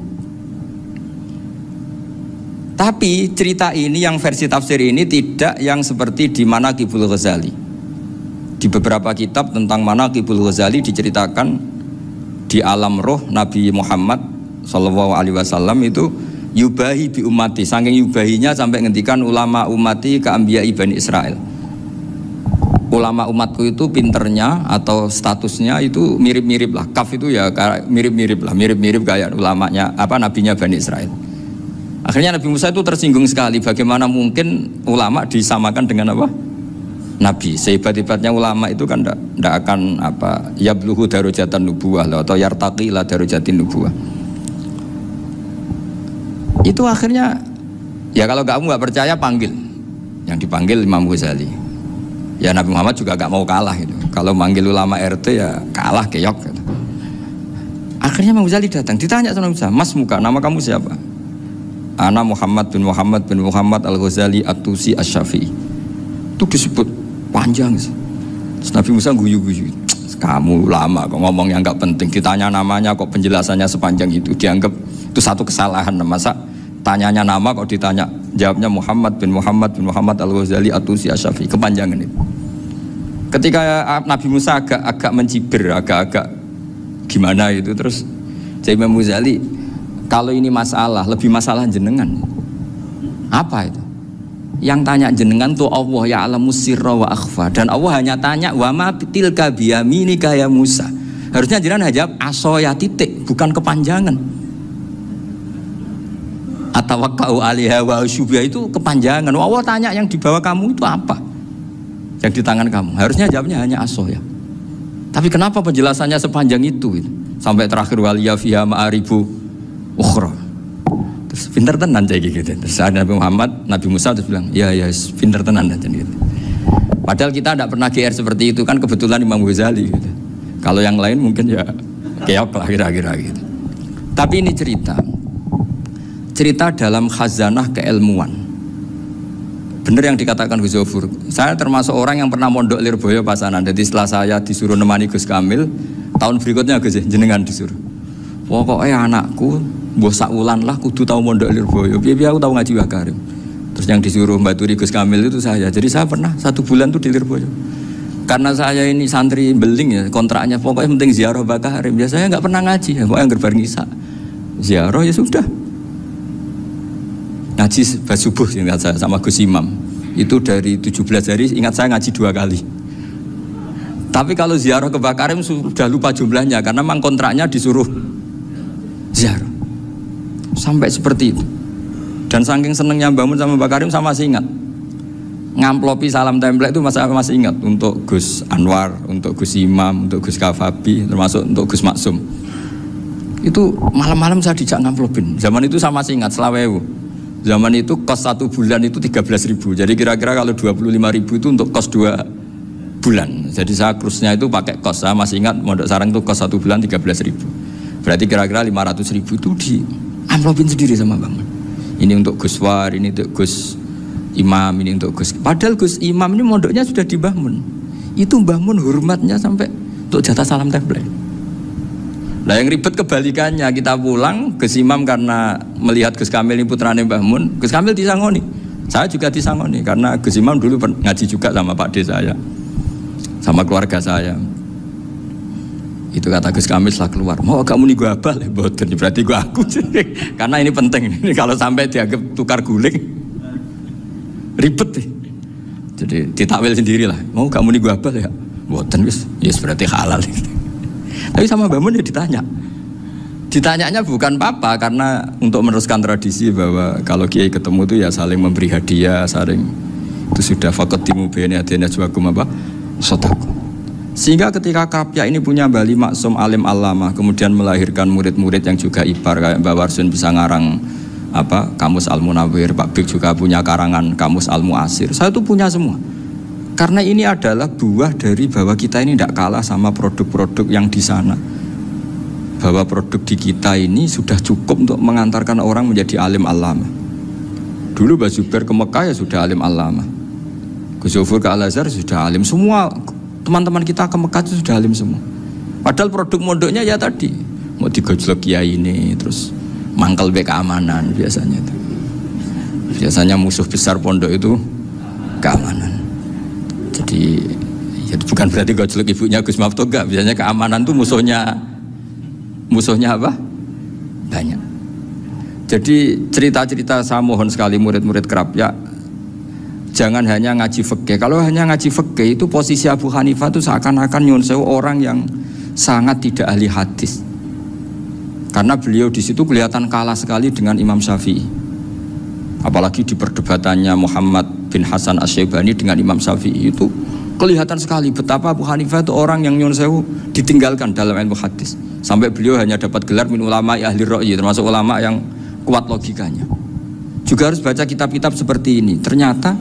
Tapi cerita ini yang versi tafsir ini tidak yang seperti di Manaqibul Ghazali. Di beberapa kitab tentang Manaqibul Ghazali diceritakan di alam roh Nabi Muhammad SAW itu yubahi bi ummati, saking yubahinya sampai ngendikan ulama ummati ke anbiya'i Bani Israel. Ulama umatku itu pinternya atau statusnya itu mirip-mirip lah. Kaf itu ya mirip-mirip kayak ulamanya nabinya Bani Israel. Akhirnya Nabi Musa itu tersinggung sekali, bagaimana mungkin ulama disamakan dengan apa? Nabi. Sehebat-hebatnya ulama itu kan tidak akan yabluhu darajatan nubuwah atau yartaqi la darajatin nubuwah. Itu akhirnya ya kalau kamu nggak percaya panggil, yang dipanggil Imam Ghazali. Ya Nabi Muhammad juga nggak mau kalah gitu. Kalau manggil ulama RT ya kalah keok. Gitu. Akhirnya Imam Ghazali datang, ditanya sama Musa, "Mas muka, nama kamu siapa?" "Ana Muhammad bin Muhammad Al-Ghazali At-Tusi Asy-Syafi'i." Itu disebut panjang sih. Terus Nabi Musa guyu-guyu. "Kamu ulama kok ngomong yang nggak penting, ditanya namanya kok penjelasannya sepanjang itu, dianggap itu satu kesalahan. Masa tanyanya nama kok ditanya jawabnya Muhammad bin Muhammad Al-Ghazali At-Tusi Asy-Syafi'i, kepanjangan itu." Ketika Nabi Musa agak mencibir, agak gimana itu, terus Imam Ghazali, "Kalau ini masalah, lebih masalah jenengan." "Apa itu?" "Yang tanya jenengan tuh Allah ya'lamu sirra wa akhfa, dan Allah hanya tanya wa ma tilka biyaminika ya Musa." Harusnya jenengan jawab asoya titik, bukan kepanjangan. Atawakka'u 'alaiha wa asyubha itu kepanjangan. Allah tanya yang di bawah kamu itu apa? Yang di tangan kamu. Harusnya jawabnya hanya asoya. Tapi kenapa penjelasannya sepanjang itu? Sampai terakhir waliya fiha ma'aribu ukhra. Terus pinter tenan kayak gitu. Terus Nabi Musa terus bilang, ya pinter tenan aja gitu. Padahal kita tidak pernah GR seperti itu, kan kebetulan Imam Ghazali gitu. Kalau yang lain mungkin ya keok lah kira-kira gitu. Tapi ini cerita dalam khazanah keilmuan. Benar yang dikatakan Gus Zofur. Saya termasuk orang yang pernah mondok Lirboyo Pasanan. Jadi setelah saya disuruh nemani Gus Kamil, tahun berikutnya Gus jenengan disuruh. Pokoknya anakku mbok sakulan lah kudu tahu mondok Lirboyo. Biar aku tahu ngaji Wakarim. Terus yang disuruh mbaturi Gus Kamil itu saya. Jadi saya pernah 1 bulan tuh di Lirboyo. Karena saya ini santri beling ya, kontraknya pokoknya penting ziarah Bakarim. Ya saya nggak pernah ngaji, ya, pokoknya gerbar ngisa. Ziarah ya sudah. Ngaji subuh ingat saya sama Gus Imam. Itu dari 17 hari ingat saya ngaji 2 kali. Tapi kalau ziarah ke Bakarim sudah lupa jumlahnya karena memang kontraknya disuruh ziarah. Sampai seperti itu. Dan saking senengnya bangun sama Bakarim saya masih ingat. Ngamplopi salam template itu masih ingat untuk Gus Anwar, untuk Gus Imam, untuk Gus Kafabi, termasuk untuk Gus Maksum. Itu malam-malam saya dijak ngamplopin. Zaman itu saya masih ingat selawewu. Zaman itu kos 1 bulan itu 13.000. Jadi kira-kira kalau 25.000 itu untuk kos 2 bulan. Jadi saya krusnya itu pakai kos. Saya masih ingat Mondok Sarang itu kos 1 bulan 13.000. Berarti kira-kira 500.000 itu di amplopin sendiri sama bangun. Ini untuk Gus War, ini untuk Gus Imam, ini untuk Gus. Padahal Gus Imam ini mondoknya sudah di Mbah Mun. Itu Mbah Mun hormatnya sampai untuk jatah salam template. Nah yang ribet kebalikannya, kita pulang Gus Imam karena melihat Gus Kamil ini putrane Mbah Mun, Gus Kamil disangoni. Saya juga disangoni karena Gus Imam dulu ngaji juga sama Pak D saya, sama keluarga saya. Itu kata Gus Kamil setelah keluar, mau kamu nih gue abal ya, boten berarti gue aku. Karena ini penting, ini kalau sampai dianggap tukar guling, ribet. Jadi ditakwil sendiri lah. Mau kamu nih gua abal ya? Boten wis, yes berarti halal. Tapi sama Mbah Mun ya ditanya. Ditanyanya bukan apa karena untuk meneruskan tradisi bahwa kalau kiai ketemu itu ya saling memberi hadiah, saling itu sudah faqaddimu baina yadayna najwakum apa? Shadaqah. Sehingga ketika Krapyak ini punya Bali Maksum alim alama, kemudian melahirkan murid-murid yang juga ibar kayak Mbak Warsun bisa ngarang apa Kamus Al-Munawwir, Pak Bik juga punya karangan Kamus Al-Mu'asir. Saya itu punya semua. Karena ini adalah buah dari bahwa kita ini tidak kalah sama produk-produk yang di sana. Bahwa produk di kita ini sudah cukup untuk mengantarkan orang menjadi alim alama. Dulu Mbah Zubair ke Mekah ya sudah alim alama. Gus Zufur ke Al-Azhar sudah alim. Semua teman-teman kita ke Mekah itu sudah alim semua. Padahal produk mondoknya ya tadi mau digojlok kiai ini terus mangkel be keamanan biasanya itu. Biasanya musuh besar pondok itu keamanan. Jadi ya bukan berarti gojlok ibunya Gus Maftuh enggak, biasanya keamanan itu musuhnya apa? Banyak. Jadi cerita-cerita saya mohon sekali murid-murid Krapyak jangan hanya ngaji fikih. Kalau hanya ngaji fikih itu posisi Abu Hanifah itu seakan-akan nyun sewu orang yang sangat tidak ahli hadis. Karena beliau di situ kelihatan kalah sekali dengan Imam Syafi'i. Apalagi di perdebatannya Muhammad bin Hasan Asy-Syaibani dengan Imam Syafi'i itu kelihatan sekali betapa Abu Hanifah itu orang yang nyun sewu ditinggalkan dalam ilmu hadis. Sampai beliau hanya dapat gelar min ulama ahli ra'yi, termasuk ulama yang kuat logikanya. Juga harus baca kitab-kitab seperti ini. Ternyata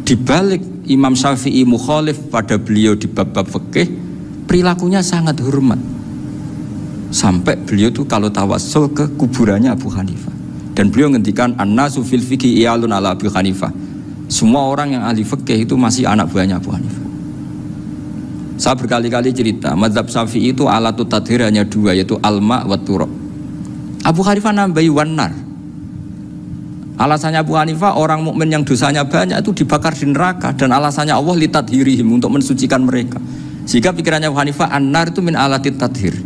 di balik Imam Syafi'i mukhalif pada beliau di bab-bab fikih, perilakunya sangat hormat. Sampai beliau tuh kalau tawassul ke kuburannya Abu Hanifah. Dan beliau ngendikan an-nasu fil fiqhi iyalun ala Abu Hanifah. Semua orang yang ahli fikih itu masih anak buahnya Abu Hanifah. Saya berkali-kali cerita, mazhab Syafi'i itu alatut tadhir hanya dua, yaitu al-ma' wa turab. Abu Hanifah nambahi wanar. Alasannya Abu Hanifah orang mukmin yang dosanya banyak itu dibakar di neraka, dan alasannya Allah litadhirihim, untuk mensucikan mereka. Sehingga pikirannya Abu Hanifah an-nar itu min alatit tadhir.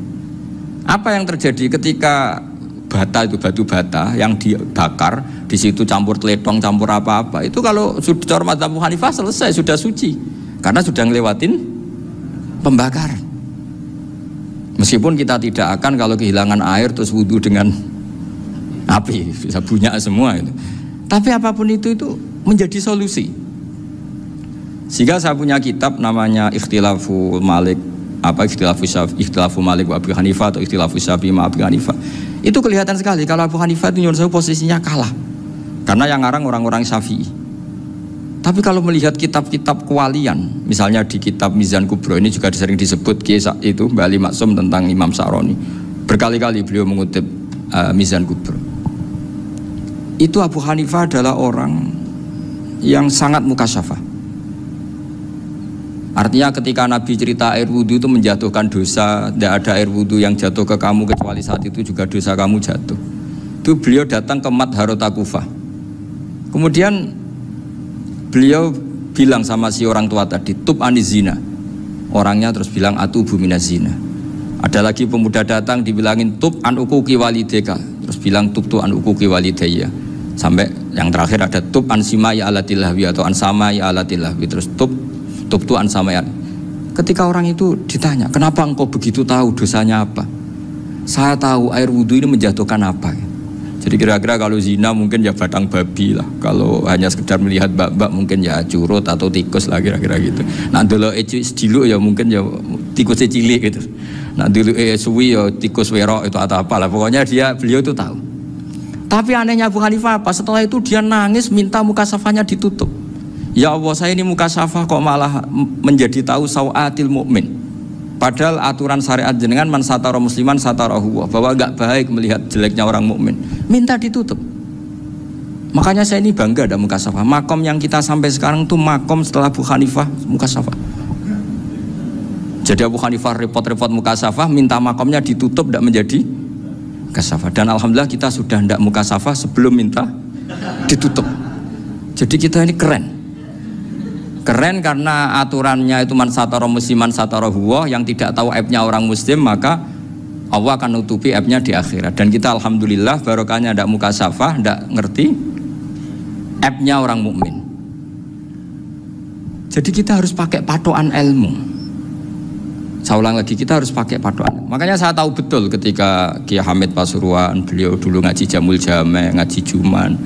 Apa yang terjadi ketika bata itu batu bata yang dibakar, di situ campur teletong, campur apa-apa, itu kalau sudah mazhab Abu Hanifah selesai, sudah suci karena sudah ngelewatin pembakaran. Meskipun kita tidak akan kalau kehilangan air terus wudu dengan api, bisa bunyak semua itu. Tapi apapun itu menjadi solusi. Sehingga saya punya kitab namanya Ikhtilafu Malik, Ikhtilafu Malik wa Abu Hanifah atau Ikhtilafu Syafi'i ma Abu Hanifah. Itu kelihatan sekali kalau Abu Hanifah itu nyuruh posisinya kalah. Karena yang ngarang orang-orang Syafi'i. Tapi kalau melihat kitab-kitab kewalian, misalnya di kitab Mizan Kubro ini juga sering disebut itu Bali Maksum tentang Imam Sa'roni. Berkali-kali beliau mengutip Mizan Kubro. Itu Abu Hanifah adalah orang yang sangat mukasyafah. Artinya ketika Nabi cerita air wudhu itu menjatuhkan dosa, tidak ada air wudhu yang jatuh ke kamu kecuali saat itu juga dosa kamu jatuh. Itu beliau datang ke Madharota Kufah. Kemudian beliau bilang sama si orang tua tadi, tub anizina. Orangnya terus bilang atubu minazina. Ada lagi pemuda datang dibilangin tub an ukuki walideka, terus bilang tub tu an ukuki walidayya. Sampai yang terakhir ada tub an simai alatilahwi atau an samai alatilahwi, terus tub tu an samai. Ketika orang itu ditanya, kenapa engkau begitu tahu dosanya apa? Saya tahu air wudhu ini menjatuhkan apa. Jadi kira-kira kalau zina mungkin ya batang babi lah. Kalau hanya sekedar melihat bak-bak mungkin ya curut atau tikus lah kira-kira gitu. Nah dulu sediluk ya mungkin ya tikusnya cilik gitu. Nah dulu suwi ya tikus werok itu atau apalah. Pokoknya beliau itu tahu. Tapi anehnya Abu Hanifah apa? Setelah itu dia nangis minta mukasafahnya ditutup. Ya Allah, saya ini mukasafah kok malah menjadi tahu sawatil mukmin. Padahal aturan syariat jenengan man satara musliman satarahu, bahwa enggak baik melihat jeleknya orang mukmin. Minta ditutup. Makanya saya ini bangga ada mukasafah. Makom yang kita sampai sekarang tuh makom setelah Abu Hanifah mukasafah. Jadi Abu Hanifah repot-repot mukasafah, minta makomnya ditutup tidak menjadi mukasafah. Dan alhamdulillah kita sudah tidak mukasafah sebelum minta ditutup. Jadi kita ini keren. Keren karena aturannya itu man satara musliman satara huwa, yang tidak tahu aibnya orang muslim maka Allah akan nutupi aibnya di akhirat. Dan kita alhamdulillah barokahnya tidak mukasafah, tidak ngerti aibnya orang mukmin. Jadi kita harus pakai patokan ilmu. Saya ulang lagi, kita harus pakai patokan. Makanya saya tahu betul ketika Kiai Hamid Pasuruan, beliau dulu ngaji Jamul Jame, ngaji Juman,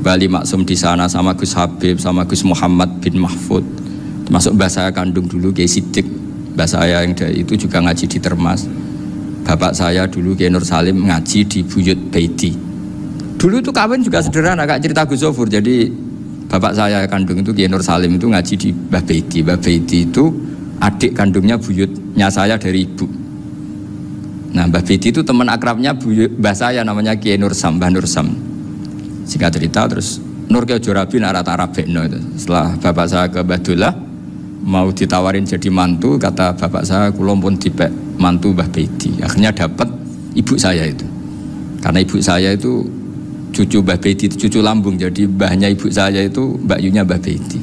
Bali Maksum di sana sama Gus Habib, sama Gus Muhammad bin Mahfud, termasuk mbah saya kandung dulu Kiai Siddiq, mbah saya yang dari itu juga ngaji di Termas. Bapak saya dulu Kiai Nur Salim ngaji di Buyut Baiti. Dulu itu kawin juga sederhana, kayak cerita Gus Zofur. Jadi bapak saya kandung itu Kiai Nur Salim itu ngaji di Mbah Baiti. Mbah Baiti itu adik kandungnya buyutnya saya dari ibu. Nah, Mbah Baiti itu teman akrabnya mbah saya namanya Kiai Nur Sam, Mbah Nur Sam. Singkat cerita terus Nur Kiai Jorabi arabekno itu. Setelah bapak saya ke Badullah mau ditawarin jadi mantu, kata bapak saya kula pun dipek mantu Mbah Baiti. Akhirnya dapat ibu saya itu. Karena ibu saya itu cucu Mbah Baiti, cucu lambung, jadi mbahnya ibu saya itu Mbak Yunya Mbah Baiti.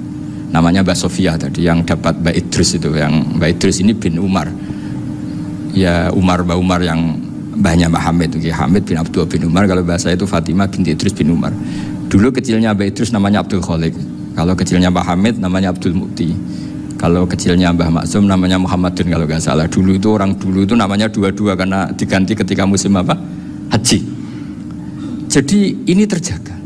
Namanya Mbak Sofia tadi yang dapat Mbak Idris itu, yang Mbak Idris ini bin Umar. Ya Mbak Umar yang mbahnya Mbak Hamid itu, Hamid bin Abdul bin Umar. Kalau bahasa itu Fatimah binti Idris bin Umar. Dulu kecilnya Mbak Idris namanya Abdul Khalik. Kalau kecilnya Mbak Hamid namanya Abdul Mukti. Kalau kecilnya Mbah Maksum namanya Muhammadun kalau nggak salah. Dulu itu orang dulu itu namanya dua-dua karena diganti ketika musim apa? Haji. Jadi ini terjaga.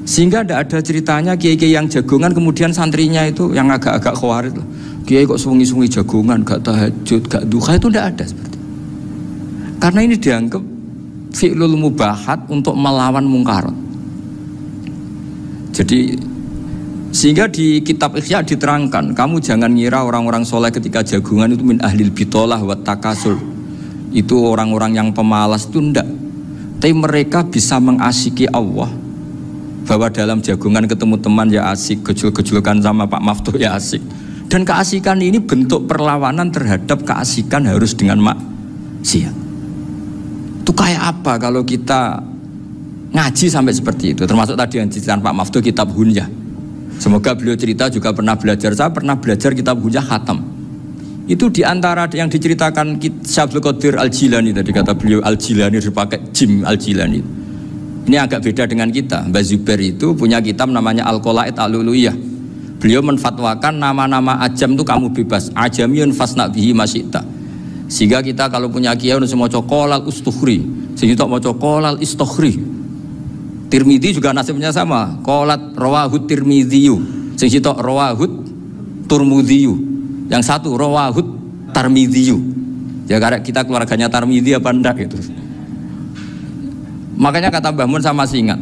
Sehingga tidak ada ceritanya kiai-kiai yang jagongan kemudian santrinya itu yang agak-agak khawarit loh. Kiai kok sungi-sungi jagongan, gak tahajud, gak duha, itu tidak ada seperti itu. Karena ini dianggap fi'lul mubahat untuk melawan mungkarat. Jadi sehingga di kitab Ikhya diterangkan, kamu jangan ngira orang-orang soleh ketika jagungan itu min ahlil bitolah wa takasul. Itu orang-orang yang pemalas, itu enggak. Tapi mereka bisa mengasyiki Allah. Bahwa dalam jagungan ketemu teman ya asik, gejul-gejulkan sama Pak Maftuh ya asik. Dan keasikan ini bentuk perlawanan terhadap keasikan harus dengan maksiat. Itu kayak apa kalau kita ngaji sampai seperti itu? Termasuk tadi yang diceritakan Pak Maftuh kitab Hunyah. Semoga beliau cerita juga pernah belajar. Saya pernah belajar kitab Hunyah khatam. Itu diantara yang diceritakan Syabdul Qadir Al-Jilani tadi, kata beliau Al-Jilani dipakai Jim Al-Jilani. Ini agak beda dengan kita. Mbah Zubair itu punya kitab namanya Al-Qolaid Al-Uluyah. Beliau menfatwakan nama-nama ajam itu kamu bebas. Ajamiyun fasna bihi masyita. Sehingga kita kalau punya kiai harus mau qolal ustukhri, sehingga mau qolal istukhri. Tirmidzi juga nasibnya sama. Qolat rawahut Tirmidzi, sing sitok rawahut Turmudzi. Yang satu rawahut Tarmidzi. Ya karena kita keluarganya Tarmidzi apa enggak gitu. Makanya kata Mbah Mun sama masih ingat.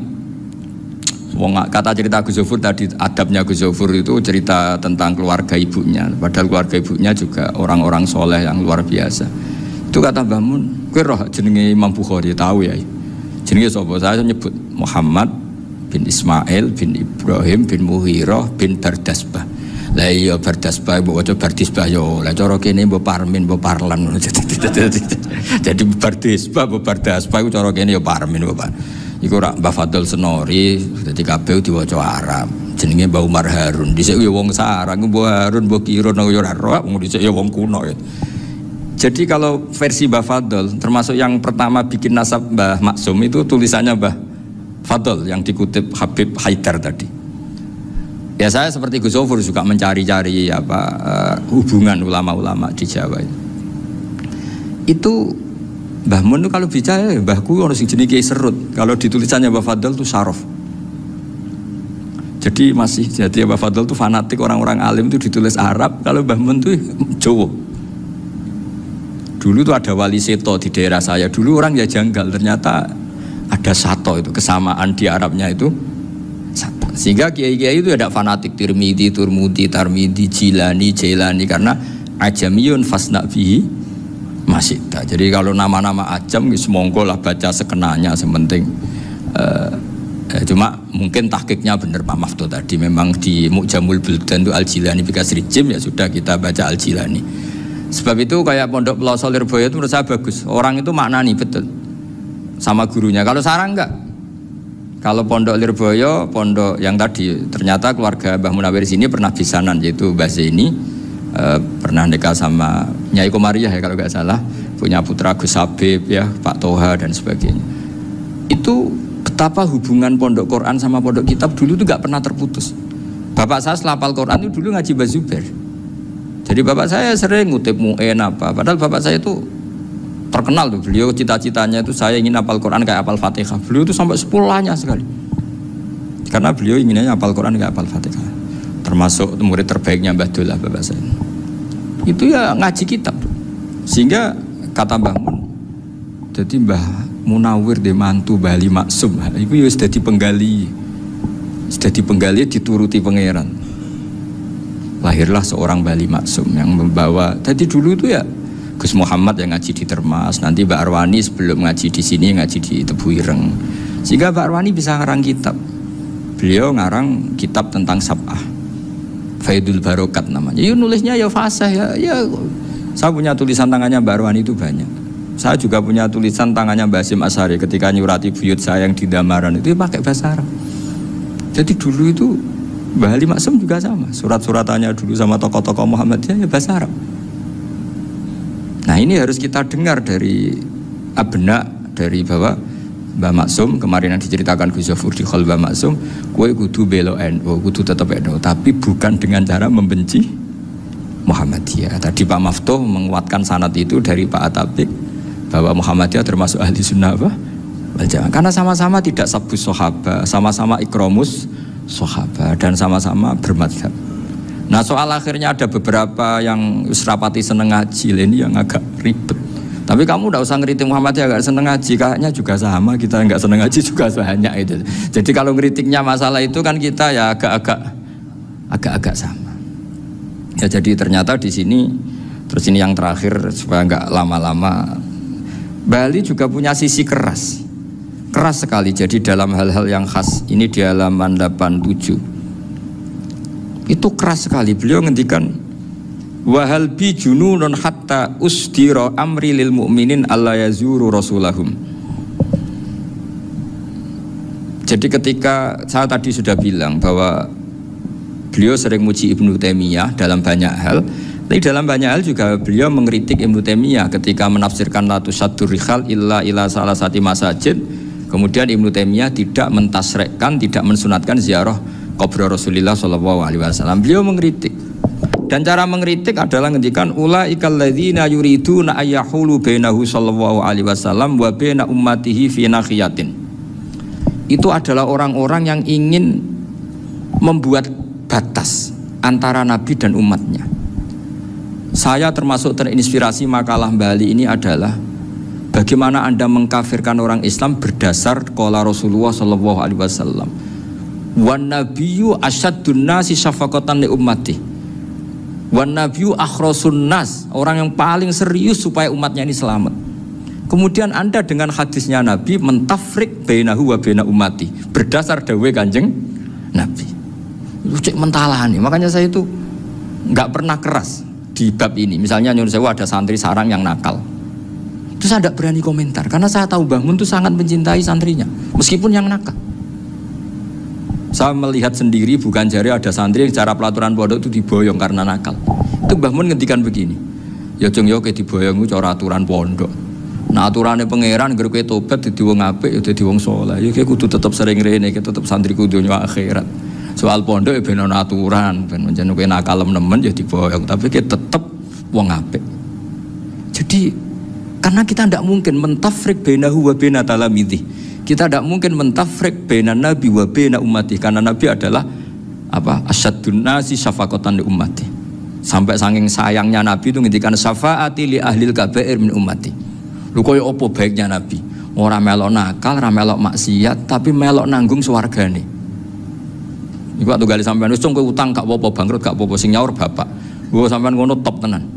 Kata cerita Gus Zofur tadi, adabnya Gus Zofur itu cerita tentang keluarga ibunya. Padahal keluarga ibunya juga orang-orang soleh yang luar biasa. Itu kata Mbah Mun, kowe roh jenenge Imam Bukhari tahu ya. Jenenge sapa? Saya nyebut Muhammad bin Ismail bin Ibrahim bin Mughirah bin Bardasbah. Lah iya Bardasbah mbok waca Bardisbah yo. Lah cara kene mbok Parmin mbok Parlan. Jadi Bardisbah mbok Bardasbah iku cara kene yo Parmin mbok. Iku rak Mbah Fadl Senori, dadi kabeh diwaca Arab. Jenenge Mbah Umar Harun. Dhisik yo wong Sarang, Mbah Harun mbok kira nang yo ora roh, dhisik yo wong kuno ya. Jadi kalau versi Mbah Fadl, termasuk yang pertama bikin nasab Mbah Maksum itu tulisannya Mbah Fadl yang dikutip Habib Haidar tadi. Ya saya seperti Gus Zofur juga mencari-cari hubungan ulama-ulama di Jawa itu. Mbah Mun itu kalau bicara mbahku orang sing jenenge Kiai Serut. Kalau ditulisannya Mbah Fadl itu Syaraf. Jadi Mbah Fadl itu fanatik orang-orang alim itu ditulis Arab. Kalau Mbah Mun itu Jawa. Dulu itu ada wali seto di daerah saya. Dulu orang ya janggal, ternyata ada sato itu, kesamaan di Arabnya itu sato. Sehingga kiai-kiai itu ada fanatik Tirmidzi, Turmudi, Tarmidi, Jilani, Jailani karena ajamiyun fasna bihi masyita. Jadi kalau nama-nama ajam semongko lah baca sekenanya, sementing cuma mungkin tahqiqnya benar Pak Maftuh tadi, memang di Mu'jamul Buldan itu Al-Jilani bikasri jim, ya sudah kita baca Al-Jilani. Sebab itu kayak Pondok Pelosok Lirboyo itu menurut saya bagus. Orang itu maknani betul sama gurunya. Kalau Sarang enggak. Kalau Pondok Lirboyo, pondok yang tadi ternyata keluarga Mbah Munawir sini pernah bisanan, yaitu Mbah Zaini pernah nikah sama Nyai Komariah ya kalau nggak salah, punya putra Gus Habib ya, Pak Toha dan sebagainya. Itu betapa hubungan pondok Quran sama pondok kitab dulu itu nggak pernah terputus. Bapak saya setelah hafal Quran itu dulu ngaji Mbah Zubair. Jadi bapak saya sering ngutip mu'en apa. Padahal bapak saya itu terkenal tuh. Beliau cita-citanya itu saya ingin hafal Quran kayak hafal Fatihah. Beliau itu sampai 10 sekali. Karena beliau inginnya hafal Quran kayak hafal Fatihah. Termasuk murid terbaiknya Mbah Dullah bapak saya. Itu ya ngaji kitab. Sehingga kata Mbah Mun, jadi Mbah Munawir de mantu Bali Maksum. Itu ya sudah dipenggali dituruti pangeran. Lahirlah seorang Bali Maksum yang membawa. Tadi dulu itu ya Gus Muhammad yang ngaji di Termas, nanti Mbak Arwani sebelum ngaji di sini ngaji di Tebu Ireng. Sehingga Mbak Arwani bisa ngarang kitab. Beliau ngarang kitab tentang Sab'ah, Faidul Barokat namanya. Ya nulisnya ya fasih ya. Saya punya tulisan tangannya Mbak Arwani itu banyak. Saya juga punya tulisan tangannya Mbak Hasyim Asy'ari ketika nyurati buyut saya yang di Damaran itu pakai bahasa Arab. Jadi dulu itu Mbah Ali Maksum juga sama, surat-suratannya dulu sama tokoh-tokoh Muhammadiyah ya bahasa Arab. Nah ini harus kita dengar dari abna, dari bahwa Mbah Maksum kemarin yang diceritakan Gus Zafur di Khol Mbah Maksum, kowe kudu belo NU, kudu tetap NU, tapi bukan dengan cara membenci Muhammadiyah. Tadi Pak Maftuh menguatkan sanad itu dari Pak Atabik bahwa Muhammadiyah termasuk ahli sunnah wal jamaah. Karena sama-sama tidak sabus sahabat, sama-sama ikromus sahabat dan sama-sama bermadzhab. Nah soal akhirnya ada beberapa yang serapati seneng ngaji ini yang agak ribet. Tapi kamu tidak usah ngeritik Muhammadiyah agak seneng ngaji, kayaknya juga sama, kita nggak seneng ngaji juga banyak itu. Jadi kalau ngeritiknya masalah itu kan kita ya agak sama. Ya jadi ternyata di sini, terus ini yang terakhir supaya nggak lama-lama, Bali juga punya sisi keras sekali. Jadi dalam hal-hal yang khas ini di halaman 87 itu keras sekali. Beliau ngendikan wahal bi jununun hatta usdira amri lil mu'minin alla yazuru rasulahum. Jadi ketika saya tadi sudah bilang bahwa beliau sering muji Ibnu Taimiyah dalam banyak hal, tapi dalam banyak hal juga beliau mengkritik Ibnu Taimiyah ketika menafsirkan la tusaddur rihal illa ila salasati masajid. Kemudian Ibnu Taimiyah tidak mentasrekkan, tidak mensunatkan ziarah kubur Rasulullah SAW. Beliau mengkritik. Dan cara mengkritik adalah ngendikan ulaikal ladzina yuriduna ayyahulu bainahu sallallahu alaihi wasallam wa baina ummatihi fi nakhiyatin. Itu adalah orang-orang yang ingin membuat batas antara Nabi dan umatnya. Saya termasuk terinspirasi makalah Bali ini adalah bagaimana Anda mengkafirkan orang Islam berdasar qala Rasulullah sallallahu alaihi wasallam. Wan nabiyyu asyaddun nasi syafaqatan li ummati. Wan nabiyyu akhrasun nas, orang yang paling serius supaya umatnya ini selamat. Kemudian Anda dengan hadisnya Nabi mentafrik bainahu wa baina ummati berdasar dawuh Kanjeng Nabi. Itu cek mentalahan nih. Makanya saya itu enggak pernah keras di bab ini. Misalnya nyuruh saya ada santri sarang yang nakal. Itu saya tidak berani komentar karena saya tahu Mbah Mun itu sangat mencintai santrinya meskipun yang nakal. Saya melihat sendiri bukan jari ada santri yang cara pelaturan pondok itu diboyong karena nakal. Itu Mbah Mun ngendikan begini. Ya jeng yo ke diboyong itu cara aturan pondok. Nah aturannya pangeran ngger kowe tobat dadi wong apik ya dadi wong saleh. Ya kowe kudu tetep sering rene, kowe tetep santri kudu dunya akhirat. Soal pondok ya ben ana aturan, ben menjen kowe nakal nemen ya diboyong, tapi kowe tetep wong apik. Jadi karena kita tidak mungkin mentafrik bainahu wa baina talamidhi. Kita tidak mungkin mentafrik baina nabi wa baina ummati karena nabi adalah apa? Asyaddun nasi syafaqatan li ummati. Sampai saking sayangnya nabi itu ngendikan syafaati li ahlil kabair min ummati. Lho koyo apa baiknya nabi? Ora melok nakal, ora melok maksiat, tapi melok nanggung swargane. Iku waktu gali sampean wis kowe utang gak apa-apa, bangkrut gak apa-apa, sing nyaur bapak. Gua sampean ngono top tenan.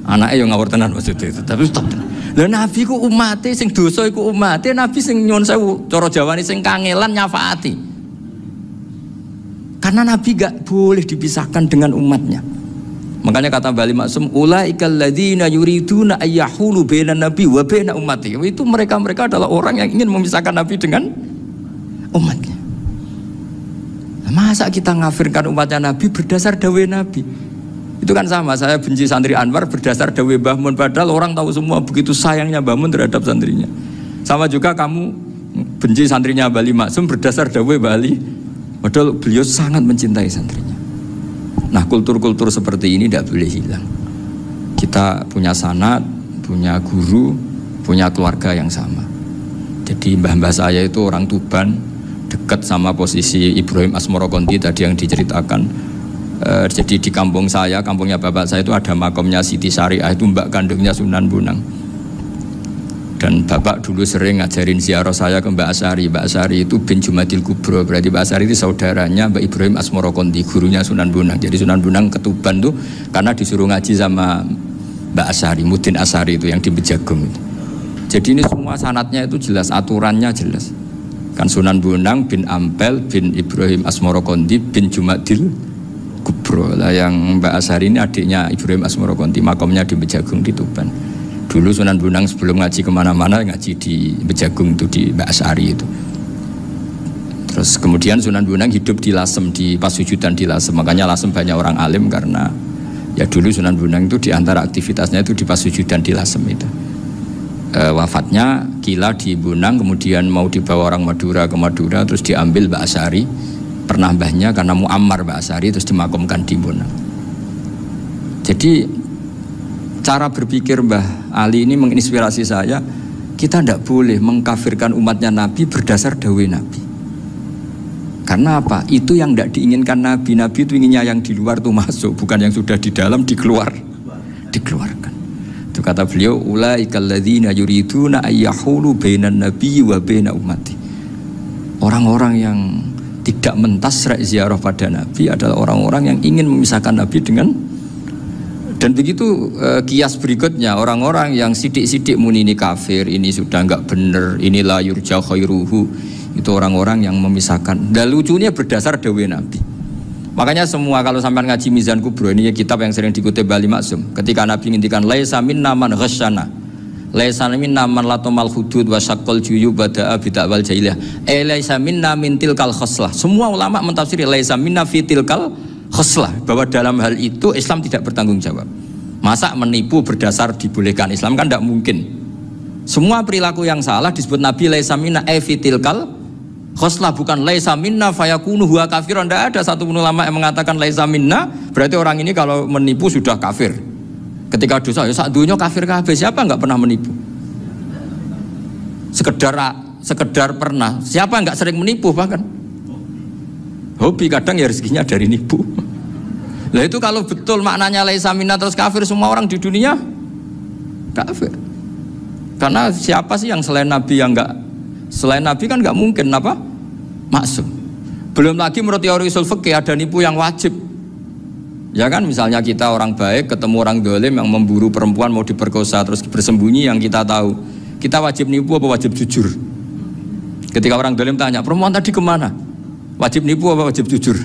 Anaknya yang ngawur tenan maksudnya itu, tapi stop tenan. Lah nabi ku umate sing dosa iku umate, nabi sing nyuwun sewu cara Jawane sing kangelan nyafaati. Karena nabi gak boleh dipisahkan dengan umatnya. Makanya kata Bali Maksum ulaikal ladzina yuriduna ayyahulu bainan nabi wa baina ummati. Itu mereka adalah orang yang ingin memisahkan nabi dengan umatnya. Nah, masa kita ngafirkan umatnya nabi berdasar dawuh nabi? Itu kan sama, saya benci santri Anwar berdasar dawuh Mbah Mun, padahal orang tahu semua begitu sayangnya Mbah Mun terhadap santrinya. Sama juga kamu benci santrinya Bali Maksum berdasar dawuh Bali Padahal beliau sangat mencintai santrinya. Nah, kultur-kultur seperti ini tidak boleh hilang. Kita punya sanad, punya guru, punya keluarga yang sama. Jadi mbah-mbah saya itu orang Tuban, dekat sama posisi Ibrahim Asmorokonti tadi yang diceritakan. Jadi di kampung saya, kampungnya bapak saya itu ada makomnya Siti Syariah, itu mbak kandungnya Sunan Bonang. Dan bapak dulu sering ngajarin ziarah saya ke Mbak Asari. Mbak Asari itu bin Jumadil Kubro, berarti Mbak Asari itu saudaranya Mbak Ibrahim Asmorokonti, gurunya Sunan Bonang. Jadi Sunan Bonang ke Tuban tuh karena disuruh ngaji sama Mbak Asari, Mudin Asari itu yang di Bejagung itu. Jadi ini semua sanatnya itu jelas, aturannya jelas. Kan Sunan Bonang bin Ampel bin Ibrahim Asmorokonti bin Jumadil Kubro. Lah yang Mbak Asari ini adiknya Ibrahim Asmorokonti, makomnya di Bejagung di Tuban. Dulu Sunan Bonang sebelum ngaji kemana-mana ngaji di Bejagung itu di Mbak Asari itu. Terus kemudian Sunan Bonang hidup di Lasem, di Pasujudan di Lasem. Makanya Lasem banyak orang alim karena ya dulu Sunan Bonang itu di antara aktivitasnya itu di Pasujudan di Lasem itu. Wafatnya kila di Bonang, kemudian mau dibawa orang Madura ke Madura, terus diambil Mbak Asari, pernah mbahnya karena Muammar Mbak Asari, terus dimakamkan di Bonang. Jadi cara berpikir Mbah Ali ini menginspirasi saya. Kita tidak boleh mengkafirkan umatnya Nabi berdasar dawai Nabi. Karena apa? Itu yang tidak diinginkan Nabi. Nabi itu inginnya yang di luar itu masuk, bukan yang sudah di dalam dikeluarkan. Itu kata beliau, ulaikal ladzina yuriduna ayyahulu bainan nabiyyi wa baina ummati. Orang-orang yang tidak mentasra' ziarah pada Nabi adalah orang-orang yang ingin memisahkan Nabi dengan. Dan begitu kias berikutnya, orang-orang yang sidik-sidik muni ini kafir, ini sudah enggak benar, ini la yurja khairuhu, itu orang-orang yang memisahkan. Dan lucunya berdasar dawai Nabi. Makanya semua kalau sampai ngaji Mizan Kubro, ini kitab yang sering dikutip Bali Maksum, ketika Nabi ngintikan laisa minna man ghasyana, laisa minna man latomal hudud wa syaqqal juyub bada'a bid'awal jahiliyah, laisa minna min tilkal khoslah. Semua ulama mentafsiri laisa minna fi tilkal khoslah, bahwa dalam hal itu Islam tidak bertanggung jawab. Masa menipu berdasar dibolehkan Islam, kan tidak mungkin. Semua perilaku yang salah disebut Nabi laisa minna fi tilkal khoslah, bukan laisa minna fayakunu huwa kafirun. Tidak ada satu ulama yang mengatakan laisa minna berarti orang ini kalau menipu sudah kafir. Ketika dosa ya sak dunya kafir kabeh. Siapa enggak pernah menipu? Sekedar pernah. Siapa enggak sering menipu bahkan? Hobi kadang ya rezekinya dari nipu. Lah itu kalau betul maknanya laisa minna terus kafir, semua orang di dunia kafir. Karena siapa sih yang selain Nabi yang enggak, selain Nabi kan enggak mungkin apa? Maksum. Belum lagi menurut teori usul fikih ada nipu yang wajib. Ya kan, misalnya kita orang baik ketemu orang dolim yang memburu perempuan mau diperkosa terus bersembunyi yang kita tahu, kita wajib nipu apa wajib jujur? Ketika orang dolim tanya, perempuan tadi kemana? Wajib nipu apa wajib jujur?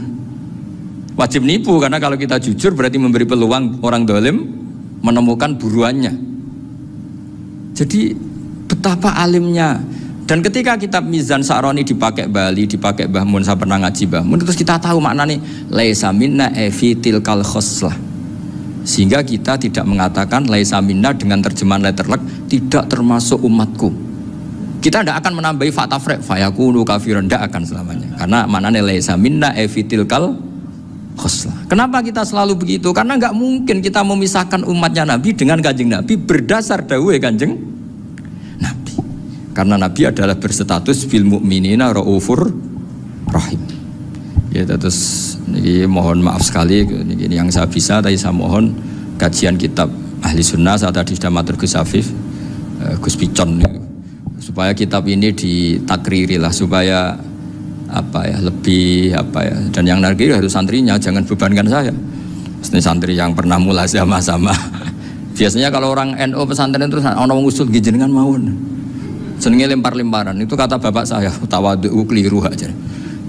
Wajib nipu, karena kalau kita jujur berarti memberi peluang orang dolim menemukan buruannya. Jadi betapa alimnya. Dan ketika kitab Mizan Sa'roni dipakai Bali, dipakai Mbah Mun, saya pernah ngaji Mbah Mun, terus kita tahu maknanya laisa minna fi tilkal khoslah. Sehingga kita tidak mengatakan laisa minna dengan terjemahan letterlek tidak termasuk umatku. Kita tidak akan menambahi fatafrek fayakunu kafirun, tidak akan selamanya. Karena maknanya laisa minna fi tilkal khoslah. Kenapa kita selalu begitu? Karena nggak mungkin kita memisahkan umatnya Nabi dengan kanjeng Nabi berdasar dawuh kanjeng Nabi. Karena Nabi adalah berstatus bil mu'minina raufur rahim. Ya, terus ini mohon maaf sekali ini yang saya bisa, tapi saya mohon kajian kitab Ahli Sunnah saat tadi sudah matur Gus Afif, Gus Picon supaya kitab ini ditakriri lah, supaya apa ya, lebih apa ya, dan yang nargi harus santrinya, jangan bebankan saya. Ini santri yang pernah mulai sama-sama. Biasanya kalau orang NU pesantren terus orang ngusul jenengan mawon. Senengnya lempar-lemparan, itu kata bapak saya, tawadhu keliru aja.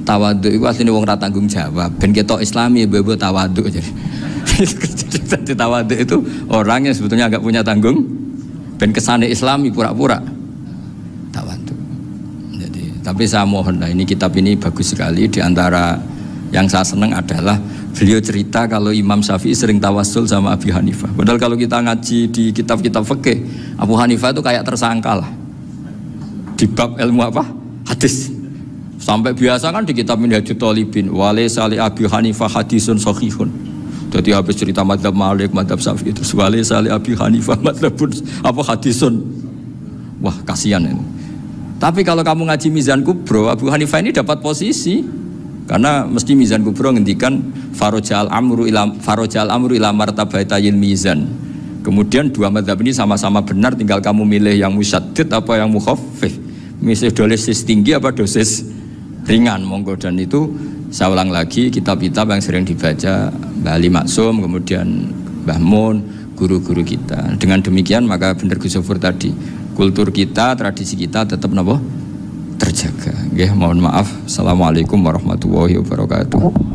Tawadhu itu aslinya wong ra tanggung jawab. Ben ketok Islami bebo tawadhu aja. Jadi tawadhu itu orang yang sebetulnya agak punya tanggung. Ben kesane Islami pura-pura tawadhu. Jadi, tapi saya mohon lah, ini kitab ini bagus sekali. Di antara yang saya senang adalah beliau cerita kalau Imam Syafi'i sering tawassul sama Abi Hanifah. Padahal kalau kita ngaji di kitab-kitab fikih, Abu Hanifah itu kayak tersangka lah. Di bab ilmu apa? Hadis. Sampai biasa kan di kitab Minhajut Thalibin, walaysa li Abi Hanifah hadisun sahihun. Jadi habis cerita madzhab Malik, madzhab Syafi'i itu walaysa li Abi Hanifah madzhabun apa hadisun. Wah, kasihan ini. Tapi kalau kamu ngaji Mizan Kubro, Abu Hanifah ini dapat posisi karena mesti Mizan Kubro ngendikan farojal amru ila martabatayil mizan. Kemudian dua madzhab ini sama-sama benar, tinggal kamu milih yang musyaddid apa yang mukhaffif. Milih dosis tinggi apa dosis ringan, monggo. Dan itu saya ulang lagi, kitab-kitab yang sering dibaca Mbah Ali Maksum, kemudian Mbah Mun, guru-guru kita. Dengan demikian maka benar Gus Sofur tadi, kultur kita, tradisi kita tetap terjaga. Mohon maaf. Assalamualaikum warahmatullahi wabarakatuh.